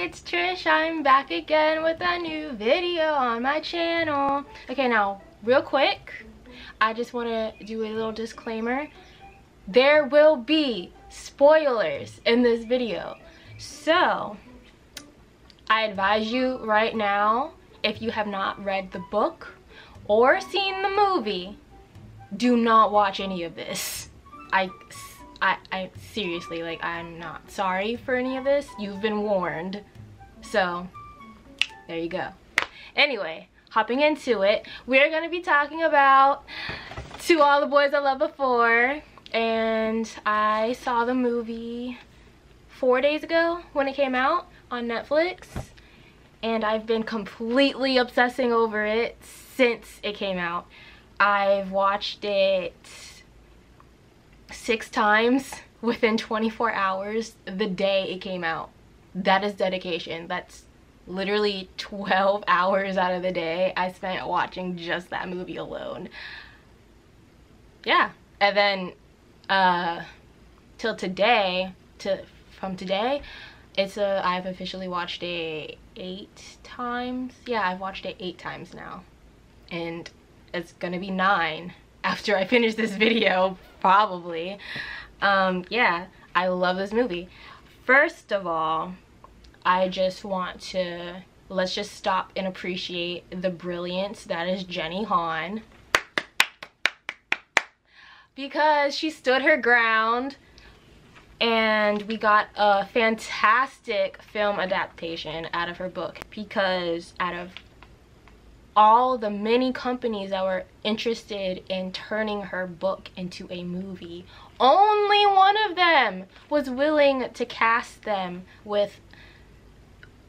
it's Trish. I'm back again with a new video on my channel. Okay, now real quick, I just want to do a little disclaimer. There will be spoilers in this video, so I advise you right now, if you have not read the book or seen the movie, do not watch any of this. I seriously, like, I'm not sorry for any of this. You've been warned. So, there you go. Anyway, hopping into it, we're going to be talking about To All the Boys I Loved Before. And I saw the movie 4 days ago when it came out on Netflix. And I've been completely obsessing over it since it came out. I've watched it 6 times within 24 hours the day it came out. That is dedication. That's literally 12 hours out of the day I spent watching just that movie alone. Yeah. And then till today, from today, I've officially watched it 8 times. Yeah, I've watched it 8 times now. And it's gonna be 9 after I finish this video, probably. Yeah, I love this movie. First of all, I just want to, let's just stop and appreciate the brilliance that is Jenny Han. Because she stood her ground, and we got a fantastic film adaptation out of her book. Because out of all the many companies that were interested in turning her book into a movie, only one of them was willing to cast them with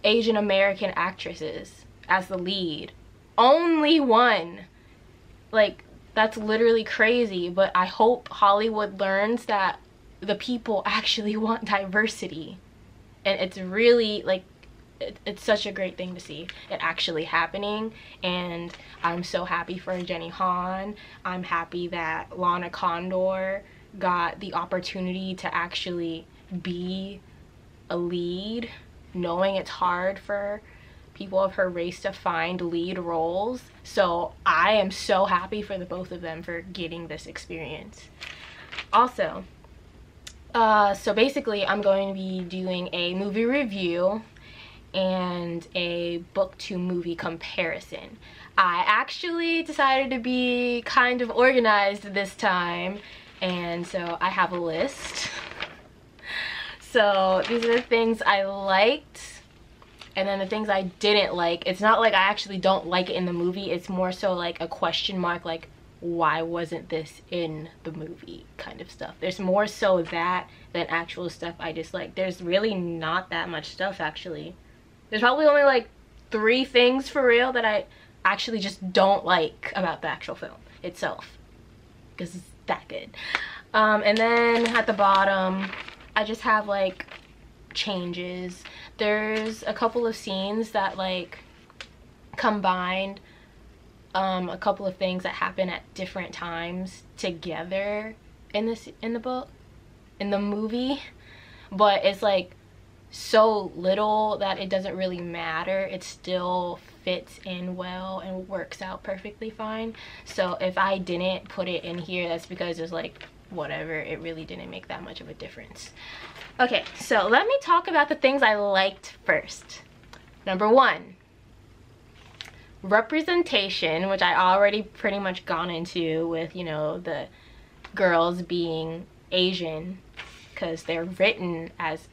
Asian American actresses as the lead. Only one. Like, that's literally crazy, but I hope Hollywood learns that the people actually want diversity. And it's really, like, it's such a great thing to see it actually happening, and I'm so happy for Jenny Han. I'm happy that Lana Condor got the opportunity to actually be a lead, knowing it's hard for people of her race to find lead roles. So I am so happy for the both of them for getting this experience. Also, so basically I'm going to be doing a movie review and a book to movie comparison. I actually decided to be kind of organized this time, and so I have a list. So these are the things I liked, and then the things I didn't like. It's not like I actually don't like it in the movie, it's more so like a question mark, like, why wasn't this in the movie kind of stuff. There's more so that than actual stuff I dislike. There's really not that much stuff, actually. There's probably only like 3 things for real that I actually just don't like about the actual film itself, because it's that good. And then at the bottom, I just have like changes. There's a couple of scenes that like combined a couple of things that happen at different times together in the movie, but it's like so little that it doesn't really matter. It still fits in well and works out perfectly fine. So if I didn't put it in here, that's because it's like whatever, it really didn't make that much of a difference. Okay, so let me talk about the things I liked first. Number 1, representation, which I already pretty much gone into with, you know, the girls being Asian because they're written as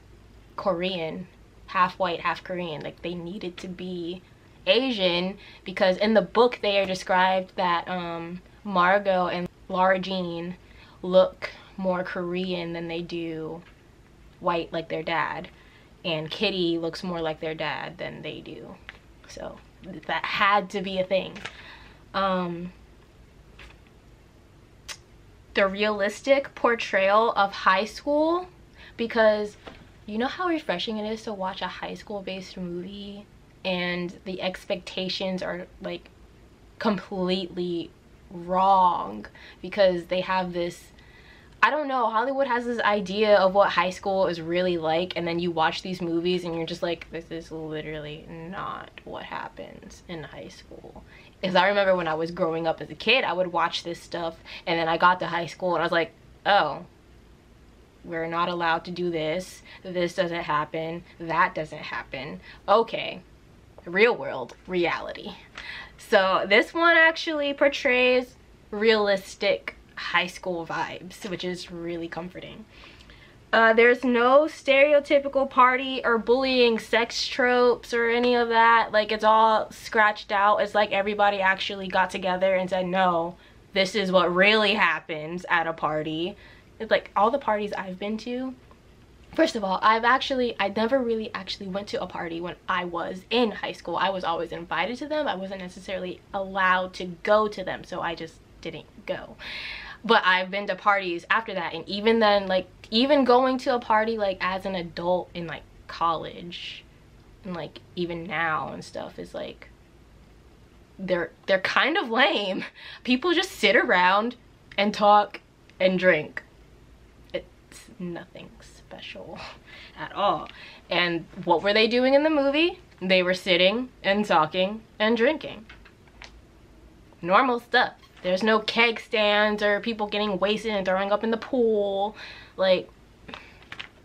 Korean, half white, half Korean. Like, they needed to be Asian because in the book they are described that Margot and Laura Jean look more Korean than they do white like their dad, and Kitty looks more like their dad than they do. So that had to be a thing. The realistic portrayal of high school, because you know how refreshing it is to watch a high school based movie and the expectations are like completely wrong because they have this I don't know, Hollywood has this idea of what high school is really like, and then you watch these movies and you're just like, this is literally not what happens in high school. Because I remember when I was growing up as a kid, I would watch this stuff, and then I got to high school and I was like, oh, we're not allowed to do this, this doesn't happen, that doesn't happen. Okay, real world reality. So this one actually portrays realistic high school vibes, which is really comforting. There's no stereotypical party or bullying sex tropes or any of that. Like, it's all scratched out. It's like everybody actually got together and said, no, this is what really happens at a party. It's like all the parties I've been to, first of all, I never really actually went to a party when I was in high school. I was always invited to them. I wasn't necessarily allowed to go to them, so I just didn't go. But I've been to parties after that, and even then, like, even going to a party like as an adult in like college and like even now and stuff is like, they're kind of lame. People just sit around and talk and drink. It's nothing special at all. And what were they doing in the movie? They were sitting and talking and drinking. Normal stuff. There's no keg stands or people getting wasted and throwing up in the pool. Like,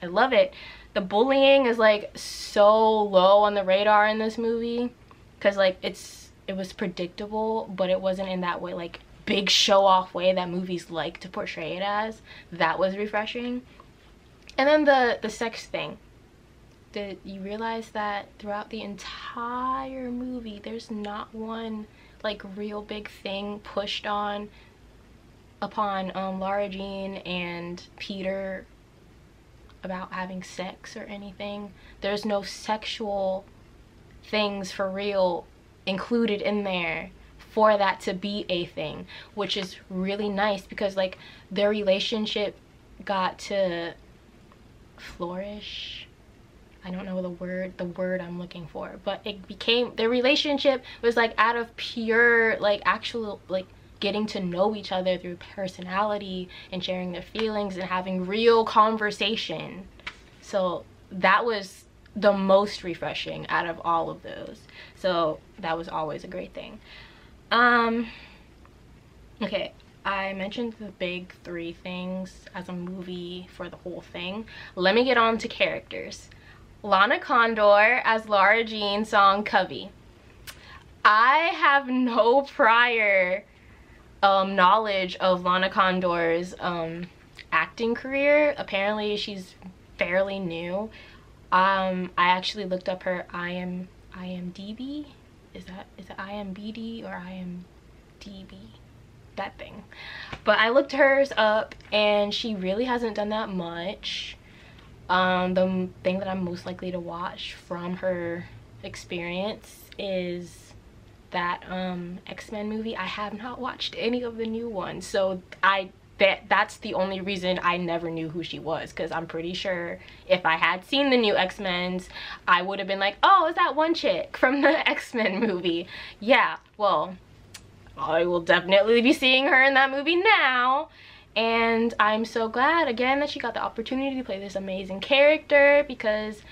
I love it. The bullying is like so low on the radar in this movie, because like it was predictable, but it wasn't in that way, like big show off way that movies like to portray it as. That was refreshing. And then the sex thing. Did you realize that throughout the entire movie there's not one like real big thing pushed upon Lara Jean and Peter about having sex or anything? There's no sexual things for real included in there for that to be a thing, which is really nice, because like their relationship got to flourish. I don't know the word I'm looking for, but it became, their relationship was like out of pure like actual like getting to know each other through personality and sharing their feelings and having real conversation. So that was the most refreshing out of all of those. So that was always a great thing. Okay, I mentioned the big three things as a movie for the whole thing. Let me get on to characters. Lana Condor as Lara Jean Song Covey. I have no prior knowledge of Lana Condor's acting career. Apparently she's fairly new. I actually looked up her IMDb. Is it IMBD or IMDb? That thing. But I looked hers up and she really hasn't done that much. The thing that I'm most likely to watch from her experience is that X-Men movie. I have not watched any of the new ones, so that's the only reason I never knew who she was, because I'm pretty sure if I had seen the new X-Men's, I would have been like, oh, is that one chick from the X-Men movie? Yeah, well, I will definitely be seeing her in that movie now. And I'm so glad again that she got the opportunity to play this amazing character, because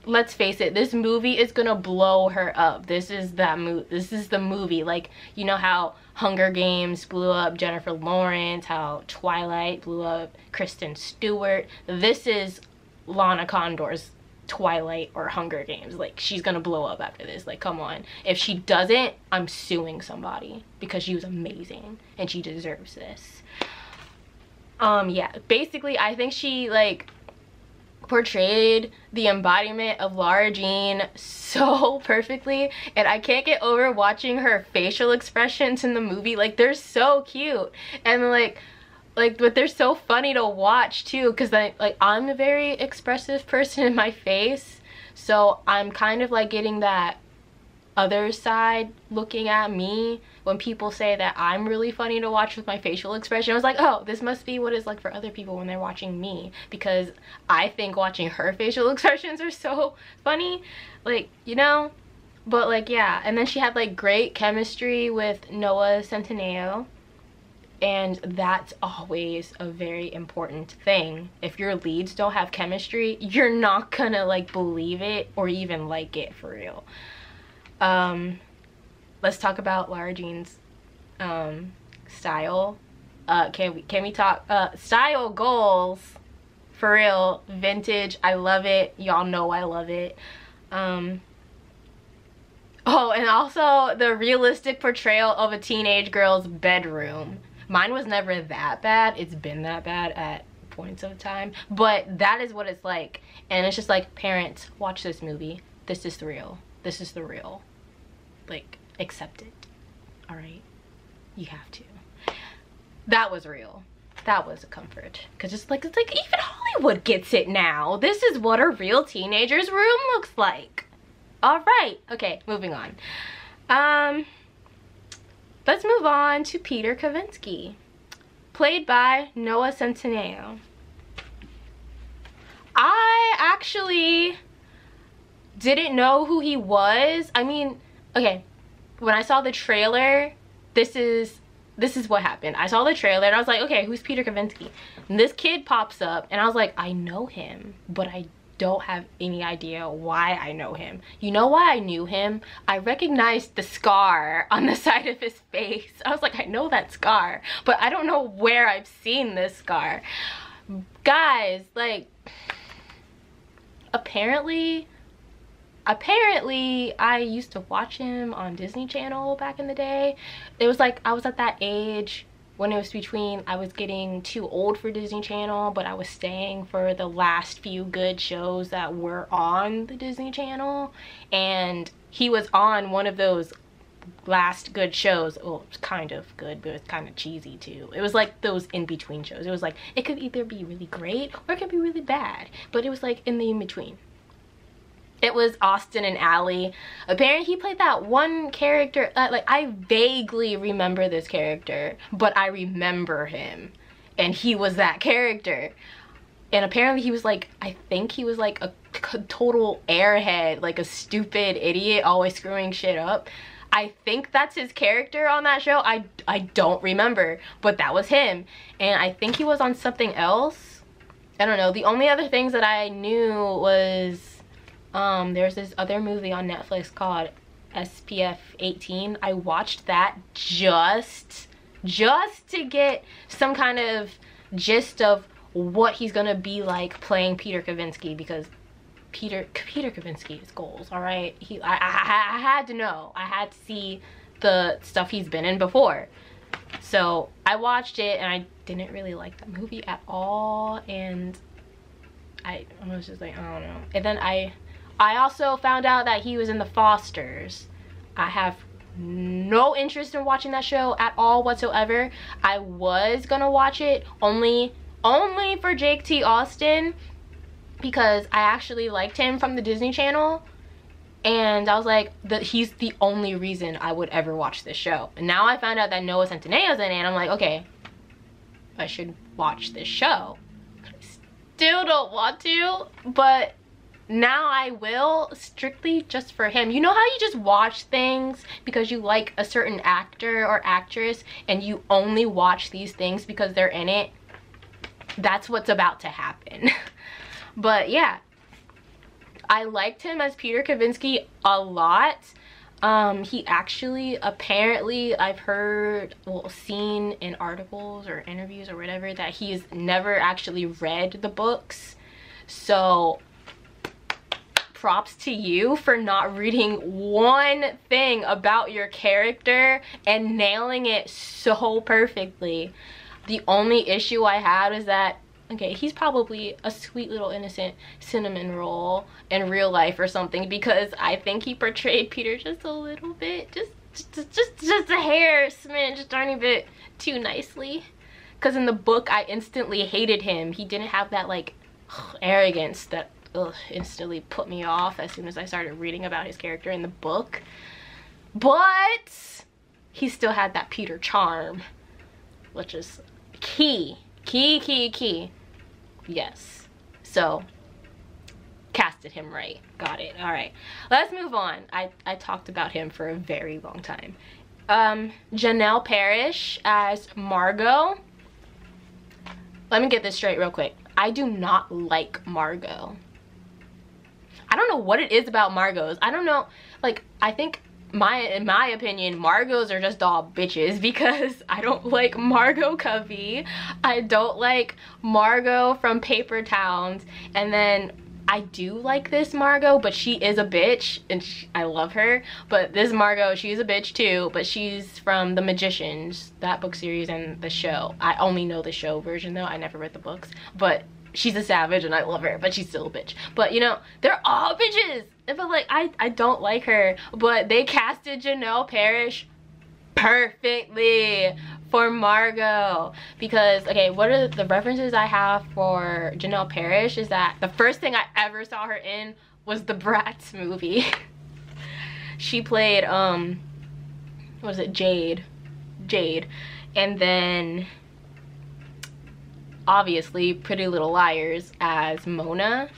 let's face it, this movie is gonna blow her up. This is the movie. Like, you know how Hunger Games blew up Jennifer Lawrence, how Twilight blew up Kristen Stewart. This is Lana Condor's Twilight or Hunger Games. Like, she's gonna blow up after this. Like, come on. If she doesn't, I'm suing somebody, because she was amazing and she deserves this. Yeah, basically I think she like portrayed the embodiment of Lara Jean so perfectly, and I can't get over watching her facial expressions in the movie. Like, they're so cute, and but they're so funny to watch too, because I'm a very expressive person in my face, so I'm kind of like getting that other side looking at me when people say that I'm really funny to watch with my facial expression. I was like, oh, this must be what it's like for other people when they're watching me, because I think watching her facial expressions are so funny, like, you know. But like, yeah, and then she had like great chemistry with Noah Centineo. And that's always a very important thing. If your leads don't have chemistry, you're not gonna like believe it or even like it for real. Let's talk about Lara Jean's style. Can we talk style goals? For real, vintage, I love it. Y'all know I love it. Oh, and also the realistic portrayal of a teenage girl's bedroom. Mine was never that bad. It's been that bad at points of time, but that is what it's like. And it's just like, parents, watch this movie. This is the real. This is the real. Like, accept it. All right? You have to. That was real. That was a comfort. Because it's like even Hollywood gets it now. This is what a real teenager's room looks like. All right. Okay, moving on. Let's move on to Peter Kavinsky, played by Noah Centineo. I actually didn't know who he was. I mean, okay, when I saw the trailer, this is what happened. I saw the trailer and I was like, okay, who's Peter Kavinsky? And this kid pops up and I was like, I know him, but I don't have any idea why I know him. You know why I knew him? I recognized the scar on the side of his face. I was like, I know that scar, but I don't know where I've seen this scar. Guys, like, apparently I used to watch him on Disney Channel back in the day. It was like I was at that age when it was between I was getting too old for Disney Channel, but I was staying for the last few good shows that were on the Disney Channel. And he was on one of those last good shows. Well, it was kind of good, but it was kind of cheesy too. It was like those in-between shows. It was like, it could either be really great or it could be really bad, but it was like in the in-between. It was Austin and Ally. Apparently he played that one character, like, I vaguely remember this character, but I remember him. And he was that character. And apparently he was like, I think he was like a total airhead, like a stupid idiot, always screwing shit up. I think that's his character on that show. I don't remember, but that was him. And I think he was on something else. I don't know. The only other things that I knew was there's this other movie on Netflix called SPF 18. I watched that just to get some kind of gist of what he's gonna be like playing Peter Kavinsky, because Peter Kavinsky is goals, all right? I had to know. I had to see the stuff he's been in before. So I watched it and I didn't really like that movie at all, and I was just like, I don't know. And then I also found out that he was in The Fosters. I have no interest in watching that show at all whatsoever. I was gonna watch it only for Jake T. Austin, because I actually liked him from the Disney Channel, and I was like, he's the only reason I would ever watch this show. And now I found out that Noah Centineo's in it, and I'm like, okay, I should watch this show. Still don't want to, but now I will, strictly just for him. You know how you just watch things because you like a certain actor or actress and you only watch these things because they're in it? That's what's about to happen. But yeah, I liked him as Peter Kavinsky a lot. He actually, apparently, I've heard, well, seen in articles or interviews or whatever, that he's never actually read the books. So props to you for not reading one thing about your character and nailing it so perfectly. The only issue I had is that, okay, he's probably a sweet little innocent cinnamon roll in real life or something, because I think he portrayed Peter just a little bit, just a hair smidge, just a tiny bit too nicely. Because in the book, I instantly hated him. He didn't have that, like, arrogance that instantly put me off as soon as I started reading about his character in the book. But he still had that Peter charm, which is key. Yes. So casted him right. Got it. All right, let's move on. I talked about him for a very long time. Janelle Parrish as Margot. Let me get this straight real quick. I do not like Margot. I don't know what it is about Margos. I don't know, like, I think in my opinion, Margos are just all bitches, because I don't like Margot Covey. I don't like Margot from Paper Towns, and then I do like this Margot, but she is a bitch, and I love her. But this Margot, she's a bitch too, but she's from The Magicians, that book series, and the show. I only know the show version though, I never read the books. But she's a savage and I love her, but she's still a bitch. But you know, they're all bitches. But like, I don't like her. But they casted Janelle Parrish perfectly for Margot, because okay, what are the references I have for Janelle Parrish is that the first thing I ever saw her in was the Bratz movie. She played what was it, Jade, and then obviously Pretty Little Liars as Mona.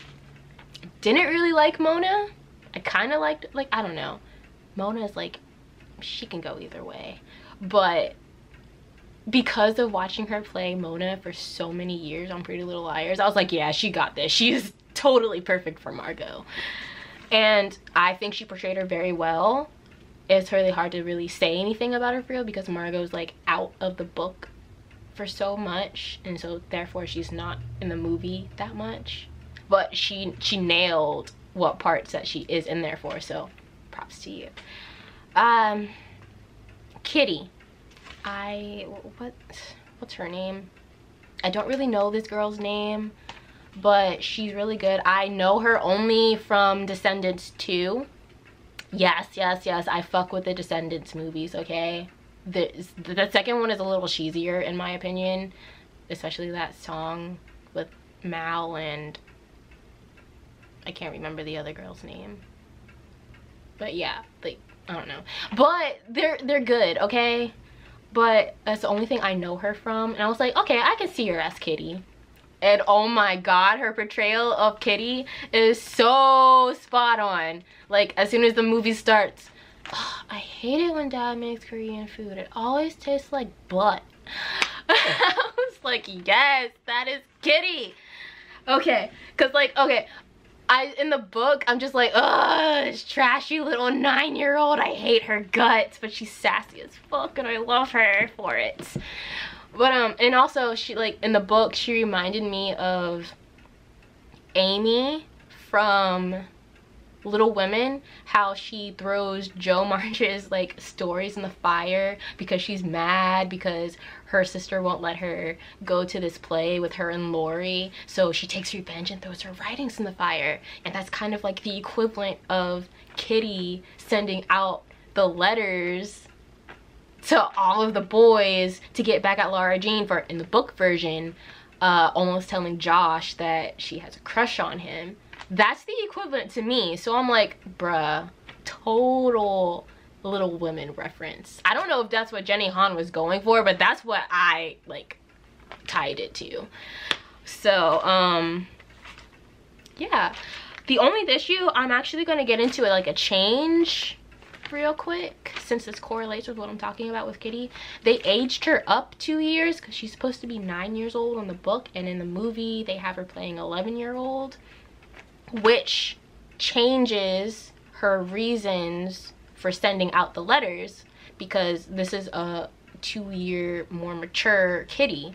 Didn't really like Mona. I kind of liked, like, I don't know, Mona is like, she can go either way, but because of watching her play Mona for so many years on Pretty Little Liars, I was like, yeah, she got this. She is totally perfect for Margot. And I think she portrayed her very well. It's really hard to really say anything about her for real, because Margot's like out of the book for so much, and so therefore she's not in the movie that much. But she nailed what parts that she is in there for, so props to you. Kitty. What's her name? I don't really know this girl's name, but she's really good. I know her only from Descendants 2. Yes, I fuck with the Descendants movies, okay? The second one is a little cheesier in my opinion, especially that song with Mal and I can't remember the other girl's name. But yeah, like, I don't know. But they're good, okay? But that's the only thing I know her from. And I was like, okay, I can see her as Kitty. And oh my god, her portrayal of Kitty is so spot on. Like, as soon as the movie starts, oh, I hate it when Dad makes Korean food. It always tastes like butt. I was like, yes, that is Kitty. Okay, because like, okay, in the book, I'm just like, ugh, this trashy little 9-year-old. I hate her guts, but she's sassy as fuck, and I love her for it. But and also, she, like, in the book, she reminded me of Amy from Little Women, how she throws Joe March's like stories in the fire because she's mad because her sister won't let her go to this play with her and Lori, so she takes revenge and throws her writings in the fire. And that's kind of like the equivalent of Kitty sending out the letters to all of the boys to get back at Laura Jean for, in the book version, almost telling Josh that she has a crush on him. That's the equivalent to me. So I'm like, bruh, total Little Women reference. I don't know if that's what Jenny Han was going for, but that's what I like tied it to. So yeah, the only issue, I'm actually going to get into like a change real quick, since this correlates with what I'm talking about with Kitty. They aged her up 2 years because she's supposed to be 9 years old in the book, and in the movie they have her playing 11-year-old, which changes her reasons for sending out the letters, because this is a 2-year more mature Kitty.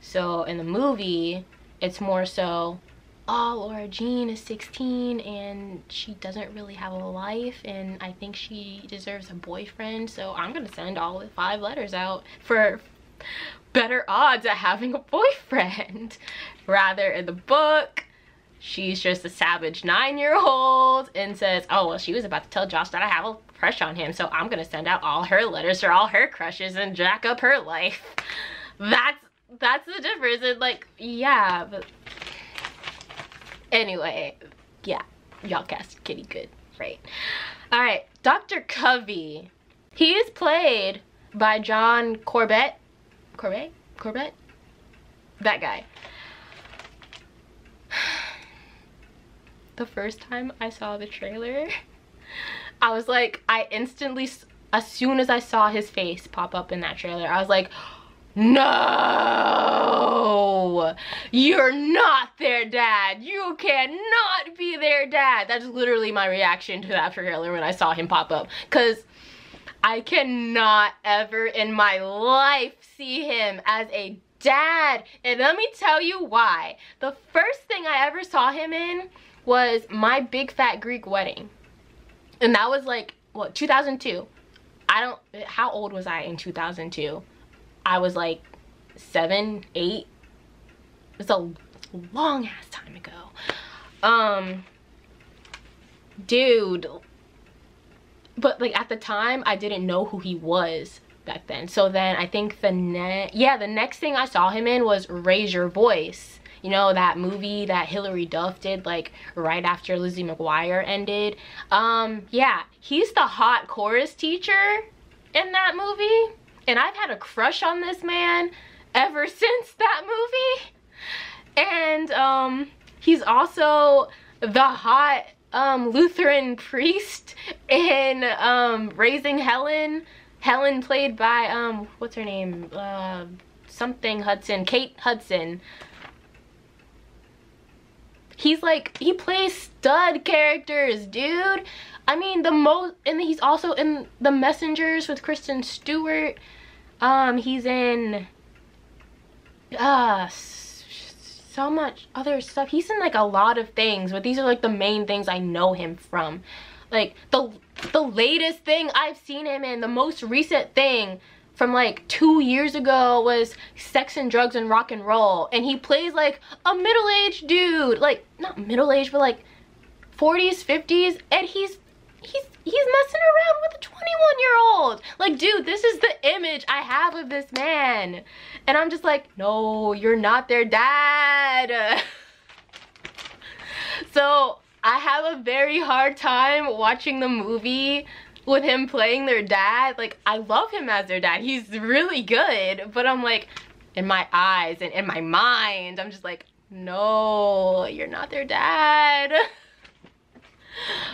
So in the movie, it's more so, oh, Laura Jean is 16 and she doesn't really have a life, and I think she deserves a boyfriend, so I'm gonna send all 5 letters out for better odds at having a boyfriend. Rather, in the book, she's just a savage 9-year-old and says, oh, well, she was about to tell Josh that I have a crush on him, so I'm gonna send out all her letters for all her crushes and jack up her life. That's the difference. And like, yeah, but anyway, yeah, y'all cast Kitty good, right? All right, Dr. Covey. He is played by John Corbett. Corbett? That guy. The first time I saw the trailer, I was like, I instantly As soon as I saw his face pop up in that trailer, I was like, no, you're not their dad. You cannot be their dad. That's literally my reaction to that trailer when I saw him pop up. Because I cannot ever in my life see him as a dad. And let me tell you why. The first thing I ever saw him in was My Big Fat Greek Wedding. And that was like, what, 2002? How old was I in 2002? I was like 7, 8. It's a long ass time ago. Dude. But like at the time, I didn't know who he was back then. So then I think the next thing I saw him in was Raise Your Voice. You know, that movie that Hilary Duff did like right after Lizzie McGuire ended. Yeah, he's the hot chorus teacher in that movie. And I've had a crush on this man ever since that movie. And he's also the hot Lutheran priest in Raising Helen. Helen played by what's her name? Something Hudson. Kate Hudson. He's like, he plays stud characters, dude. I mean, and he's also in The Messengers with Kristen Stewart. He's in so much other stuff. He's in like a lot of things, but these are like the main things I know him from. Like the latest thing I've seen him in, the most recent thing from like 2 years ago was Sex and Drugs and Rock and Roll, and he plays like a middle-aged dude, like not middle-aged but like 40s, 50s, and he's messing around with a 21-year-old. Like, dude, this is the image I have of this man. And I'm just like, no, you're not their dad. So I have a very hard time watching the movie with him playing their dad. Like, I love him as their dad. He's really good. But I'm like, in my eyes and in my mind, I'm just like, no, you're not their dad.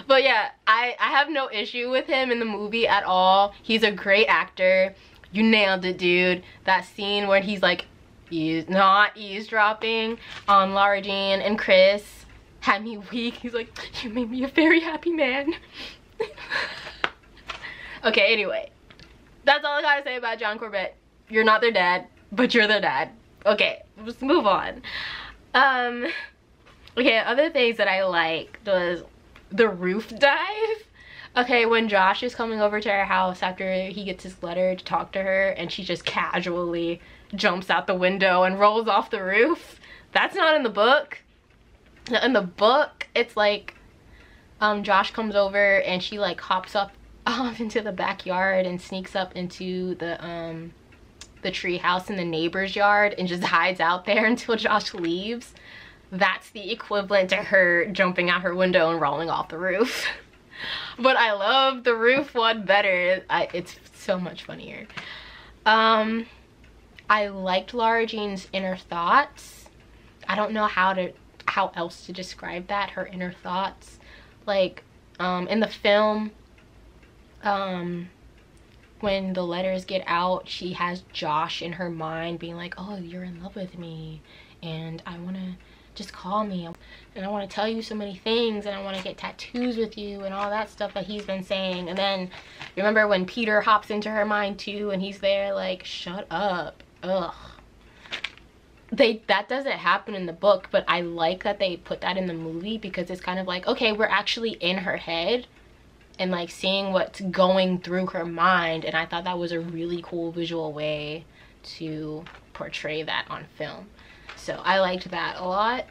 But yeah, I have no issue with him in the movie at all. He's a great actor. You nailed it, dude. That scene where he's like, not eavesdropping on Lara Jean and Chris had me weak. He's like, you made me a very happy man. Okay, anyway. That's all I gotta say about John Corbett. You're not their dad, but you're their dad. Okay, let's move on. Okay, other things that I liked was the roof dive. Okay, when Josh is coming over to her house after he gets his letter to talk to her, and she just casually jumps out the window and rolls off the roof. That's not in the book. In the book, it's like Josh comes over and she like hops up into the backyard and sneaks up into the tree house in the neighbor's yard and just hides out there until Josh leaves. That's the equivalent to her jumping out her window and rolling off the roof. But I love the roof one better. It's so much funnier. I liked Lara Jean's inner thoughts. I don't know how else to describe that, her inner thoughts. Like in the film, when the letters get out, she has Josh in her mind being like, oh, you're in love with me and I want to just call me and I want to tell you so many things and I want to get tattoos with you and all that stuff that he's been saying. And then remember when Peter hops into her mind too and he's there like, shut up. Ugh. That doesn't happen in the book, but I like that they put that in the movie because it's kind of like, okay, we're actually in her head and like seeing what's going through her mind. And I thought that was a really cool visual way to portray that on film. So I liked that a lot.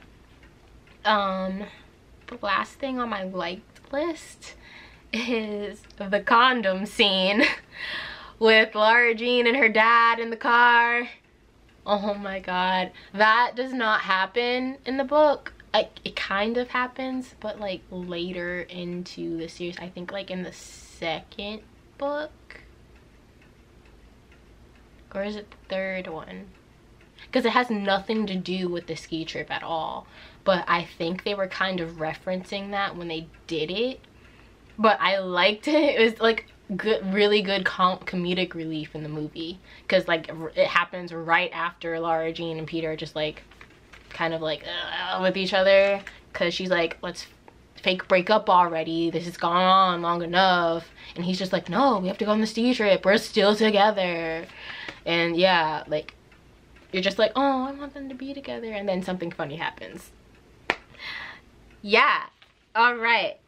The last thing on my liked list is the condom scene with Lara Jean and her dad in the car. Oh my god. That does not happen in the book. It kind of happens, but like later into the series. I think like in the second book. Or is it the third one? Because it has nothing to do with the ski trip at all. But I think they were kind of referencing that when they did it. But I liked it. It was like really good comedic relief in the movie, because like it happens right after Lara Jean and Peter are just like kind of like with each other, because she's like, let's fake break up already, this has gone on long enough, and he's just like, no, we have to go on the ski trip, we're still together. And yeah, like you're just like, oh, I want them to be together, and then something funny happens. Yeah, all right.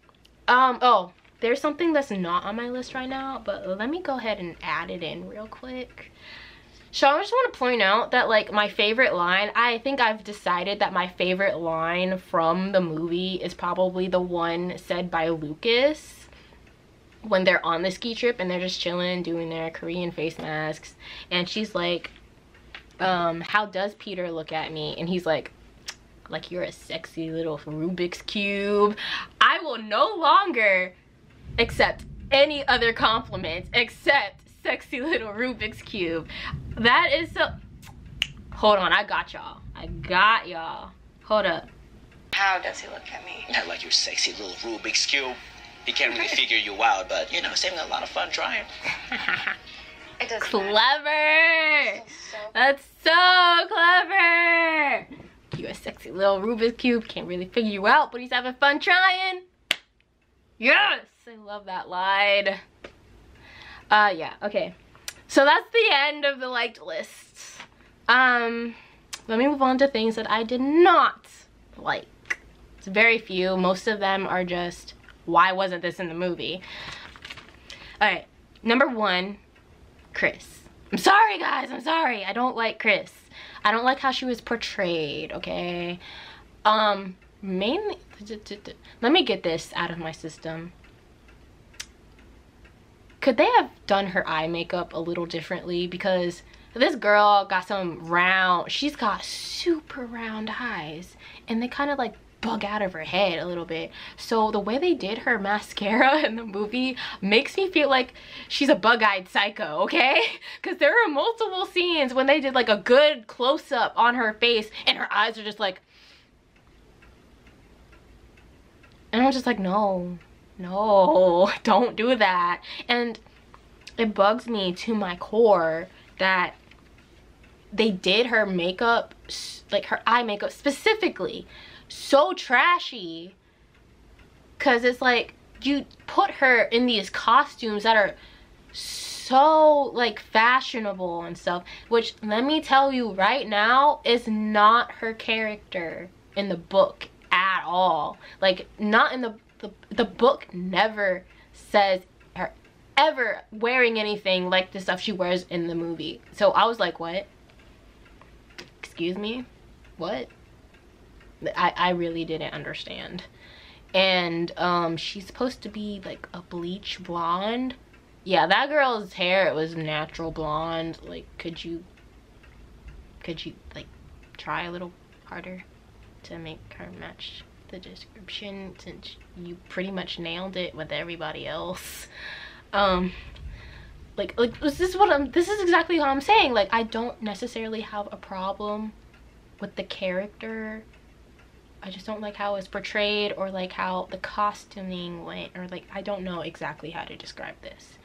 Oh, there's something that's not on my list right now, but let me go ahead and add it in real quick. So I just want to point out that like my favorite line, I think I've decided that my favorite line from the movie is probably the one said by Lucas when they're on the ski trip and they're just chilling doing their Korean face masks, and she's like, how does Peter look at me? And he's like you're a sexy little Rubik's Cube. I will no longer accept any other compliments except sexy little Rubik's Cube. That is so... Hold on, I got y'all. Hold up. How does he look at me? Not like your sexy little Rubik's Cube. He can't really figure you out, but you know, he's having a lot of fun trying. It doesn't Clever! matter. That's so clever! You a sexy little Rubik's Cube, can't really figure you out, but he's having fun trying. Yes! I love that line. Yeah, okay. So that's the end of the liked list. Let me move on to things that I did not like. It's very few. Most of them are just, why wasn't this in the movie? Alright, number 1, Chris. I'm sorry, guys, I'm sorry. I don't like Chris. I don't like how she was portrayed, okay? Mainly, let me get this out of my system. Could they have done her eye makeup a little differently? Because this girl got some round, she's got super round eyes, and they kind of like bug out of her head a little bit. So the way they did her mascara in the movie makes me feel like she's a bug-eyed psycho, okay? Because there are multiple scenes when they did like a good close-up on her face and her eyes are just like, and I'm just like, no, don't do that. And it bugs me to my core that they did her makeup, like her eye makeup specifically, so trashy, because it's like you put her in these costumes that are so like fashionable and stuff, which let me tell you right now is not her character in the book at all. Like, not in the book never says her ever wearing anything like the stuff she wears in the movie. So I was like, what? Excuse me? What? I really didn't understand. And she's supposed to be like a bleach blonde. Yeah, that girl's hair, it was natural blonde. Like, could you like try a little harder to make her match the description, since you pretty much nailed it with everybody else? Like this is exactly what I'm saying. Like, I don't necessarily have a problem with the character, I just don't like how it's portrayed, or like how the costuming went, or like, I don't know exactly how to describe this.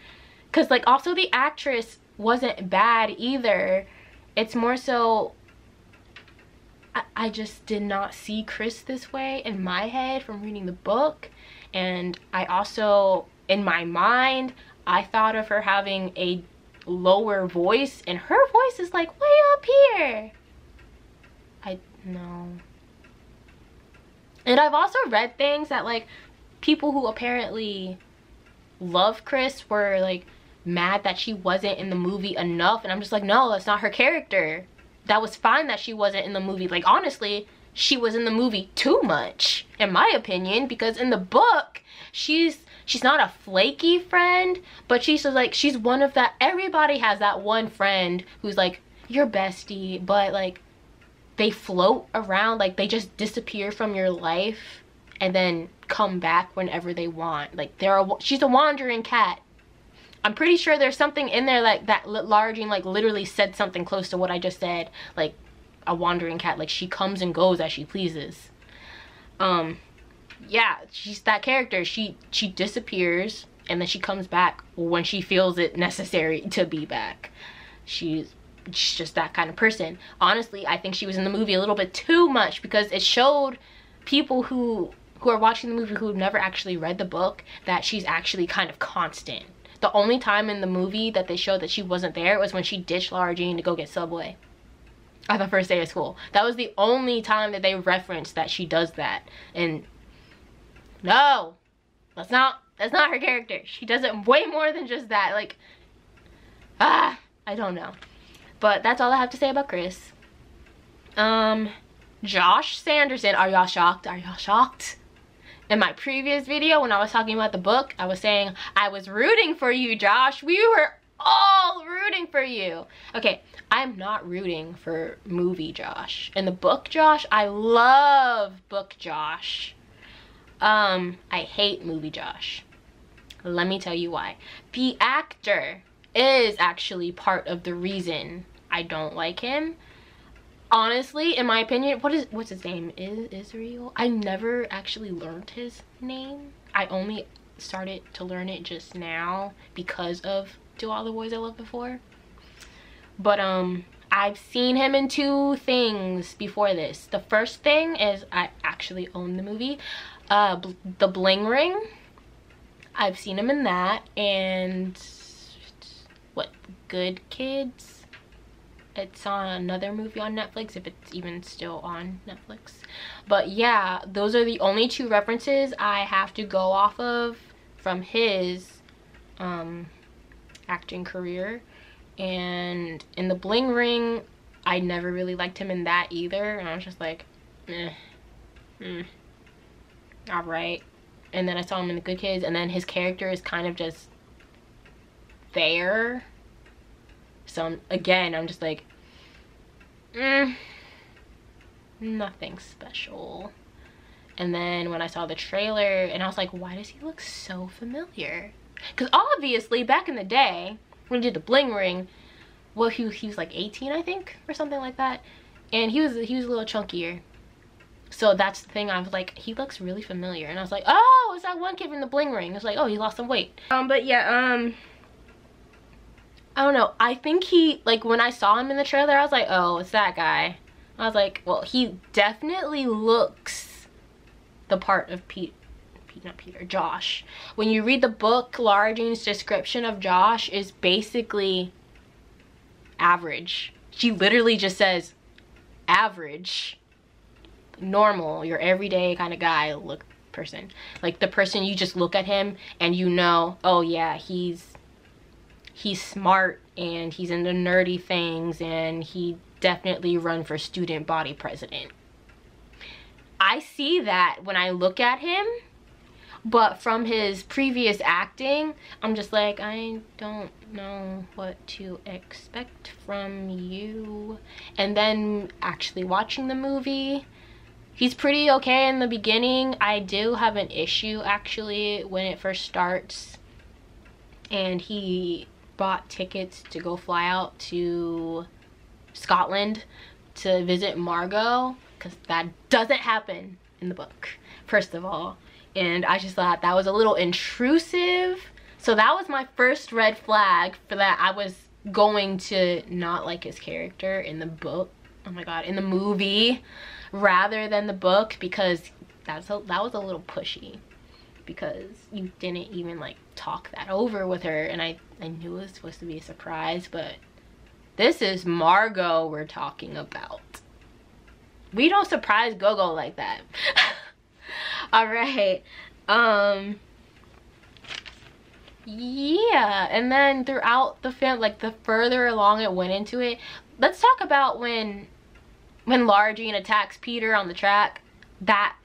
Because like, also the actress wasn't bad either. It's more so, I just did not see Chris this way in my head from reading the book. And I also, in my mind, I thought of her having a lower voice, and her voice is like way up here. No. And I've also read things that like people who apparently love Chris were like mad that she wasn't in the movie enough, and I'm just like, no, that's not her character. That was fine that she wasn't in the movie. Like, honestly, she was in the movie too much, in my opinion, because in the book she's not a flaky friend, but she's like, she's one of that, everybody has that one friend who's like your bestie, but like they float around, like they just disappear from your life and then come back whenever they want. Like, she's a wandering cat. I'm pretty sure there's something in there like that Lara Jean like literally said something close to what I just said, like a wandering cat, like she comes and goes as she pleases. Yeah, she's that character. She disappears and then she comes back when she feels it necessary to be back. She's just that kind of person. Honestly, I think she was in the movie a little bit too much, because it showed people who are watching the movie who have never actually read the book that she's actually kind of constant. The only time in the movie that they showed that she wasn't there was when she ditched Lara Jean to go get Subway on the first day of school. That was the only time that they referenced that she does that. And no, that's not her character. She does it way more than just that. Like, I don't know. But that's all I have to say about Chris. Josh Sanderson, are y'all shocked? Are y'all shocked? In my previous video, when I was talking about the book, I was saying I was rooting for you, Josh. We were all rooting for you. Okay, I'm not rooting for movie Josh. In the book Josh, I love book Josh. I hate movie Josh. Let me tell you why. The actor is actually part of the reason I don't like him. Honestly, in my opinion, what's his name? Israel? I never actually learned his name. I only started to learn it just now because of To All the Boys I Loved Before. But I've seen him in 2 things before this. The first thing is I actually own the movie, The Bling Ring. I've seen him in that, and what, Good Kids? It's on another movie on Netflix, if it's even still on Netflix. But yeah, those are the only 2 references I have to go off of from his acting career. And in The Bling Ring, I never really liked him in that either, and I was just like, alright. And then I saw him in The Good Kids, and then his character is kind of just there. So again, I'm just like, nothing special. And then when I saw the trailer, and I was like, why does he look so familiar? Because obviously back in the day when he did The Bling Ring, well, he was like 18, I think, or something like that, and he was a little chunkier. So that's the thing, I was like, he looks really familiar. And I was like, oh, it's that one kid from The Bling Ring. It's like, oh, he lost some weight. But yeah, I don't know. I think he, like, when I saw him in the trailer, I was like, oh, it's that guy. I was like, well, he definitely looks the part of Josh. When you read the book, Lara Jean's description of Josh is basically average. She literally just says average, normal, your everyday kind of guy person. Like the person you just look at him and you know, oh yeah, he's smart and he's into nerdy things and he definitely run for student body president. I see that when I look at him, but from his previous acting, I'm just like, I don't know what to expect from you. And then actually watching the movie, he's pretty okay in the beginning. I do have an issue actually when it first starts and he bought tickets to go fly out to Scotland to visit Margot, because that doesn't happen in the book, first of all. And I just thought that was a little intrusive. So that was my first red flag for that. I was going to not like his character in the book, oh my god, in the movie rather than the book, because that was a little pushy, because you didn't even like talk that over with her. And I knew it was supposed to be a surprise, but this is Margot we're talking about. We don't surprise Gogo like that. All right, yeah. And then throughout the film, like the further along it went into it, let's talk about when Lara Jean attacks Peter on the track. That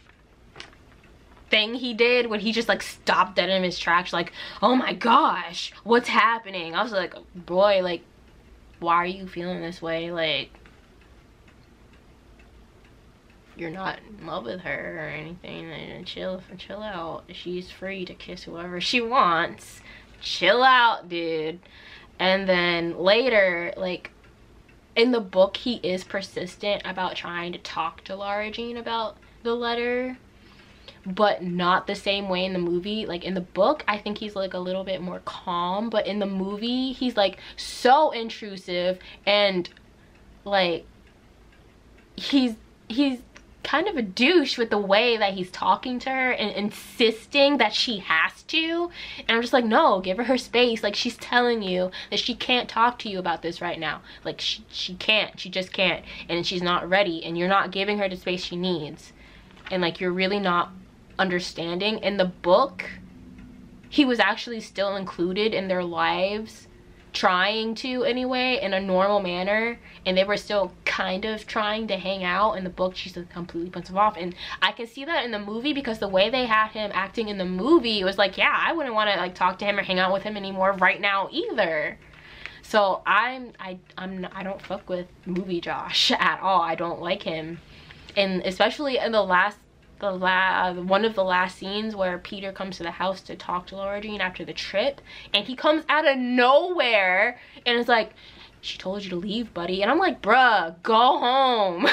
thing he did when he just like stopped dead in his tracks, like, oh my gosh, what's happening? I was like, boy, like, why are you feeling this way? Like, you're not in love with her or anything, and chill out. She's free to kiss whoever she wants. Chill out, dude. And then later, like in the book, he is persistent about trying to talk to Lara Jean about the letter. but not the same way in the movie. Like in the book, I think he's like a little bit more calm, but in the movie, he's like so intrusive, and like he's kind of a douche with the way that he's talking to her and insisting that she has to. And I'm just like, no, give her space. Like, she's telling you that she can't talk to you about this right now. Like, she can't. She just can't. And she's not ready, and you're not giving her the space she needs. And like, you're really not understanding. In the book, he was actually still included in their lives, trying to anyway, in a normal manner, and they were still kind of trying to hang out. In the book, she's completely puts him off, and I can see that in the movie, because the way they had him acting in the movie, it was like, yeah, I wouldn't want to like talk to him or hang out with him anymore right now either. So I don't fuck with movie Josh at all. I don't like him. And especially in one of the last scenes where Peter comes to the house to talk to Laura Jean after the trip, and he comes out of nowhere and is like, she told you to leave, buddy. And I'm like, bruh, go home.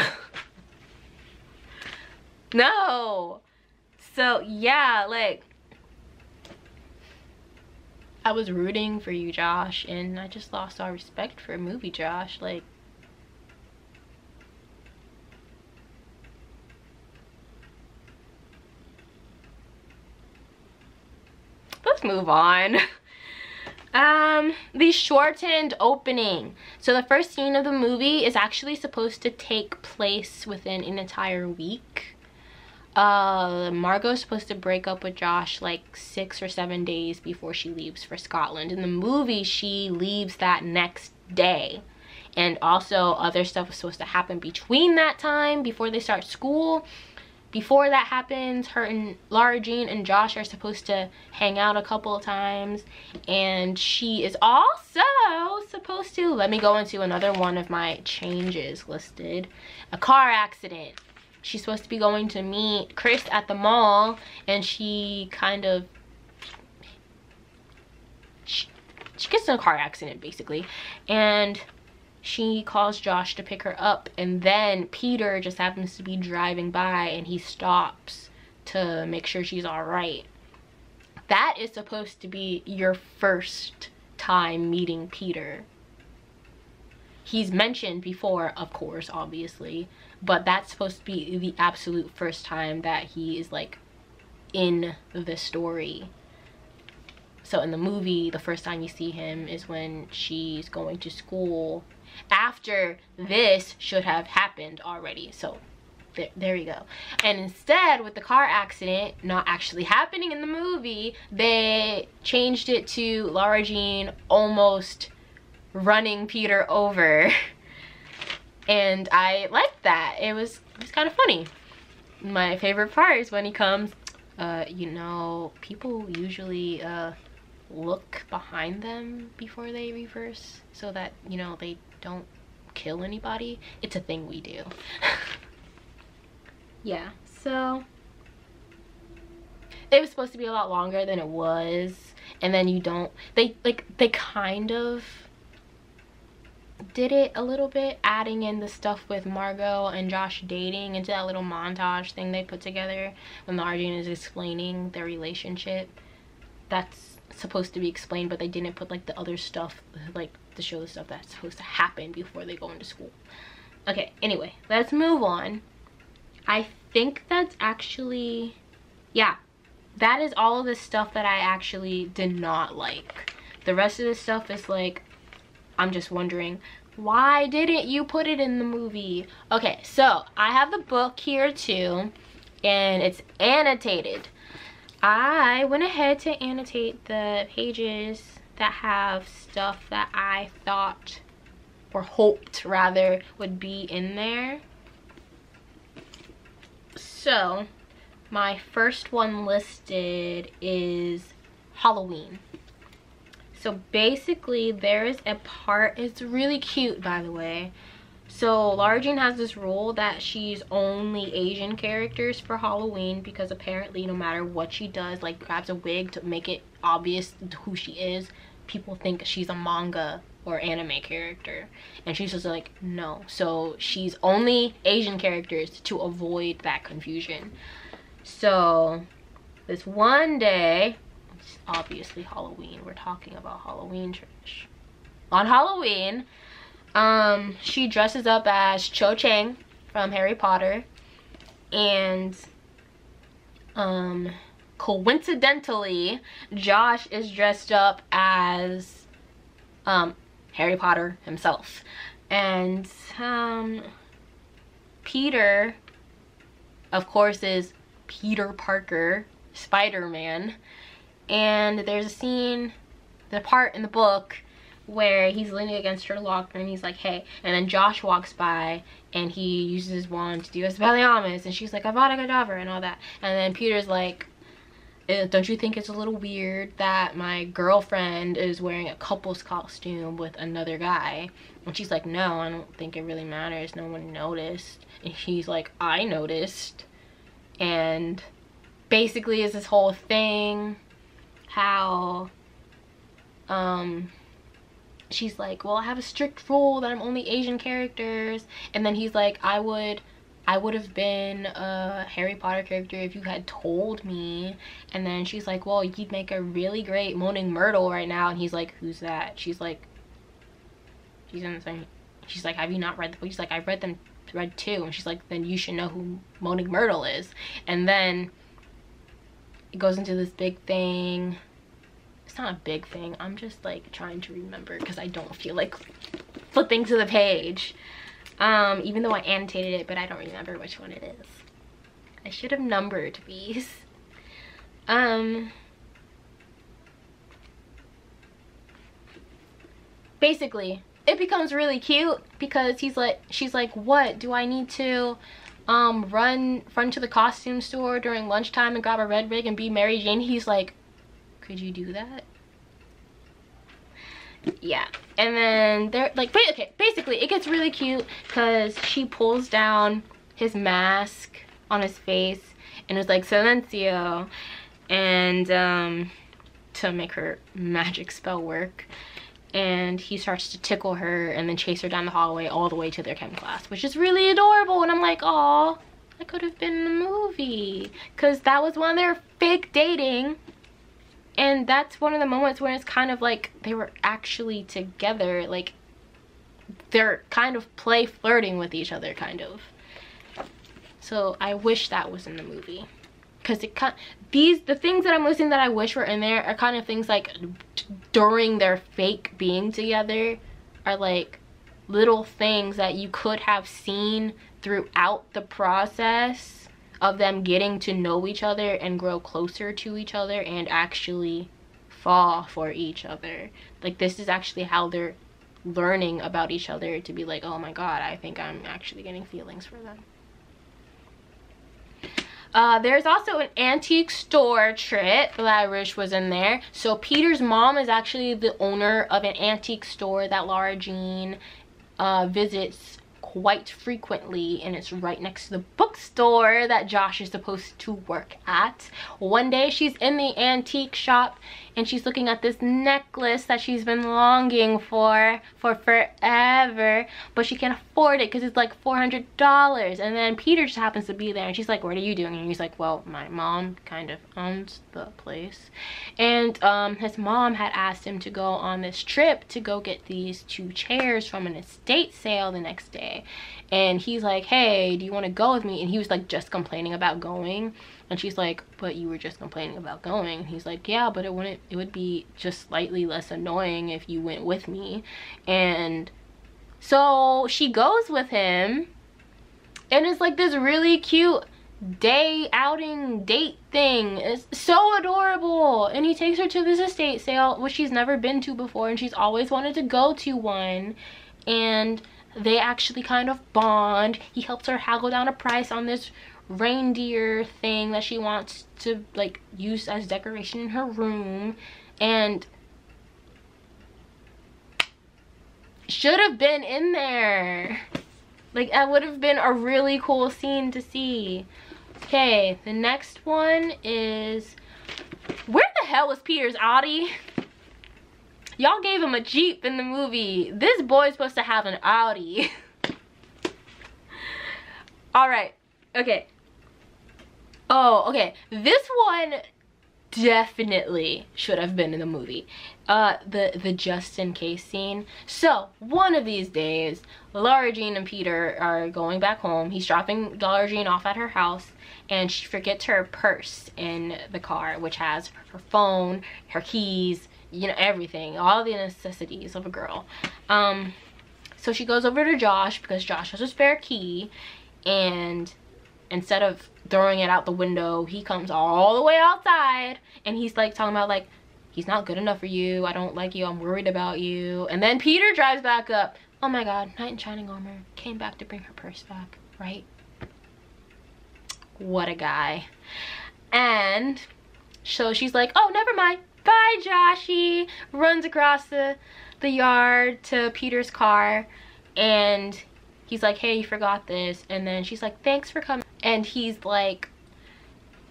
No. So yeah, like, I was rooting for you, Josh, and I just lost all respect for movie Josh. Like, let's move on. The shortened opening. So the first scene of the movie is actually supposed to take place within an entire week. Margot's supposed to break up with Josh like 6 or 7 days before she leaves for Scotland. In the movie, she leaves that next day. And also other stuff was supposed to happen between that time, before they start school. Before that happens, her and Laura Jean and Josh are supposed to hang out a couple of times, and she is also supposed to, let me go into another one of my changes listed, a car accident. She's supposed to be going to meet Chris at the mall, and she kind of, she gets in a car accident basically, and she calls Josh to pick her up, and then Peter just happens to be driving by, and he stops to make sure she's all right. That is supposed to be your first time meeting Peter. He's mentioned before, of course, obviously, but that's supposed to be the absolute first time that he is like in the story. So in the movie, the first time you see him is when she's going to school, after this should have happened already. So there you go. And instead, with the car accident not actually happening in the movie, they changed it to Laura Jean almost running Peter over. And I liked that. It was kind of funny. My favorite part is when he comes, you know, people usually look behind them before they reverse, so that, you know, they don't kill anybody. It's a thing we do. Yeah, so it was supposed to be a lot longer than it was, and then they kind of did it a little bit, adding in the stuff with Margot and Josh dating into that little montage thing they put together when Laura Jean is explaining their relationship. That's supposed to be explained, but they didn't put like the other stuff, like to show the stuff that's supposed to happen before they go into school. Okay, anyway, let's move on. I think that's actually, yeah, that is all of the stuff that I actually did not like. The rest of the stuff is like, I'm just wondering, why didn't you put it in the movie? Okay, so I have the book here too, and it's annotated. I went ahead to annotate the pages that have stuff that I thought, or hoped rather, would be in there. So my first one listed is Halloween. So basically there is a part, it's really cute by the way. So Laura Jean has this rule that she's only Asian characters for Halloween, because apparently no matter what she does, like grabs a wig to make it obvious who she is, people think she's a manga or anime character, and she's just like, no. So she's only Asian characters to avoid that confusion. So this one day, it's obviously Halloween, we're talking about Halloween trash. On Halloween, she dresses up as Cho Chang from Harry Potter, and coincidentally, Josh is dressed up as Harry Potter himself. And Peter, of course, is Peter Parker, Spider-Man. And there's a scene, the part in the book where he's leaning against her locker and he's like, hey, and then Josh walks by and he uses his wand to do Expelliarmus, and she's like, Avada Kedavra and all that. And then Peter's like, don't you think it's a little weird that my girlfriend is wearing a couple's costume with another guy? And she's like, no, I don't think it really matters, no one noticed. And he's like, I noticed. And basically is this whole thing how she's like, well, I have a strict rule that I'm only Asian characters. And then he's like, I would have been a Harry Potter character if you had told me. And then she's like, well, you'd make a really great Moaning Myrtle right now. And he's like, who's that? She's like, she's in the same, she's like, have you not read the book? He's like, I've read two. And she's like, then you should know who Moaning Myrtle is. And then it goes into this big thing. It's not a big thing, I'm just like trying to remember because I don't feel like flipping to the page, even though I annotated it, but I don't remember which one it is. I should have numbered these. Basically it becomes really cute because she's like, what, do I need to run to the costume store during lunchtime and grab a red wig and be Mary Jane? He's like, could you do that? Yeah. And then they're like, okay, basically it gets really cute because she pulls down his mask on his face and it's like silencio, and to make her magic spell work. And he starts to tickle her and then chase her down the hallway all the way to their chem class, which is really adorable. And I'm like, oh, that could have been in the movie, because that was one of their fake dating. And that's one of the moments where it's kind of like they were actually together, like they're kind of flirting with each other, kind of. So I wish that was in the movie, because the things that I'm listing that I wish were in there are kind of things like during their fake being together, are like little things that you could have seen throughout the process of them getting to know each other and grow closer to each other and actually fall for each other. Like, this is actually how they're learning about each other, to be like, oh my god, I think I'm actually getting feelings for them. There's also an antique store trip that I wish was in there. So Peter's mom is actually the owner of an antique store that Lara Jean visits quite frequently, and it's right next to the bookstore that Josh is supposed to work at. One day she's in the antique shop and she's looking at this necklace that she's been longing for forever, but she can't afford it because it's like $400. And then Peter just happens to be there and she's like, what are you doing? And he's like, well, my mom kind of owns the place, and his mom had asked him to go on this trip to go get these 2 chairs from an estate sale the next day. And he's like, hey, do you want to go with me? And he was like just complaining about going, and she's like, but you were just complaining about going. And he's like, yeah, but it would be just slightly less annoying if you went with me. And so she goes with him, and it's like this really cute day outing date thing. It's so adorable. And he takes her to this estate sale, which she's never been to before, and she's always wanted to go to one. And they actually kind of bond. He helps her haggle down a price on this reindeer thing that she wants to like use as decoration in her room, and should have been in there. Like, that would have been a really cool scene to see. Okay, the next one is, where the hell was Peter's Audi? Y'all gave him a Jeep in the movie. This boy's supposed to have an Audi. Alright, okay. Oh, okay. This one definitely should have been in the movie. The just in case scene. So one of these days, Lara Jean and Peter are going back home. He's dropping Lara Jean off at her house, and she forgets her purse in the car, which has her phone, her keys, you know, everything, all the necessities of a girl. So she goes over to Josh because Josh has a spare key, and instead of throwing it out the window, he comes all the way outside, and he's like talking about like, he's not good enough for you, I don't like you, I'm worried about you. And then Peter drives back up. Oh my god, knight in shining armor came back to bring her purse back, right? What a guy. And so she's like, oh, never mind, bye Joshy. Runs across the yard to Peter's car, and he's like, hey, you forgot this. And then she's like, thanks for coming. And he's like,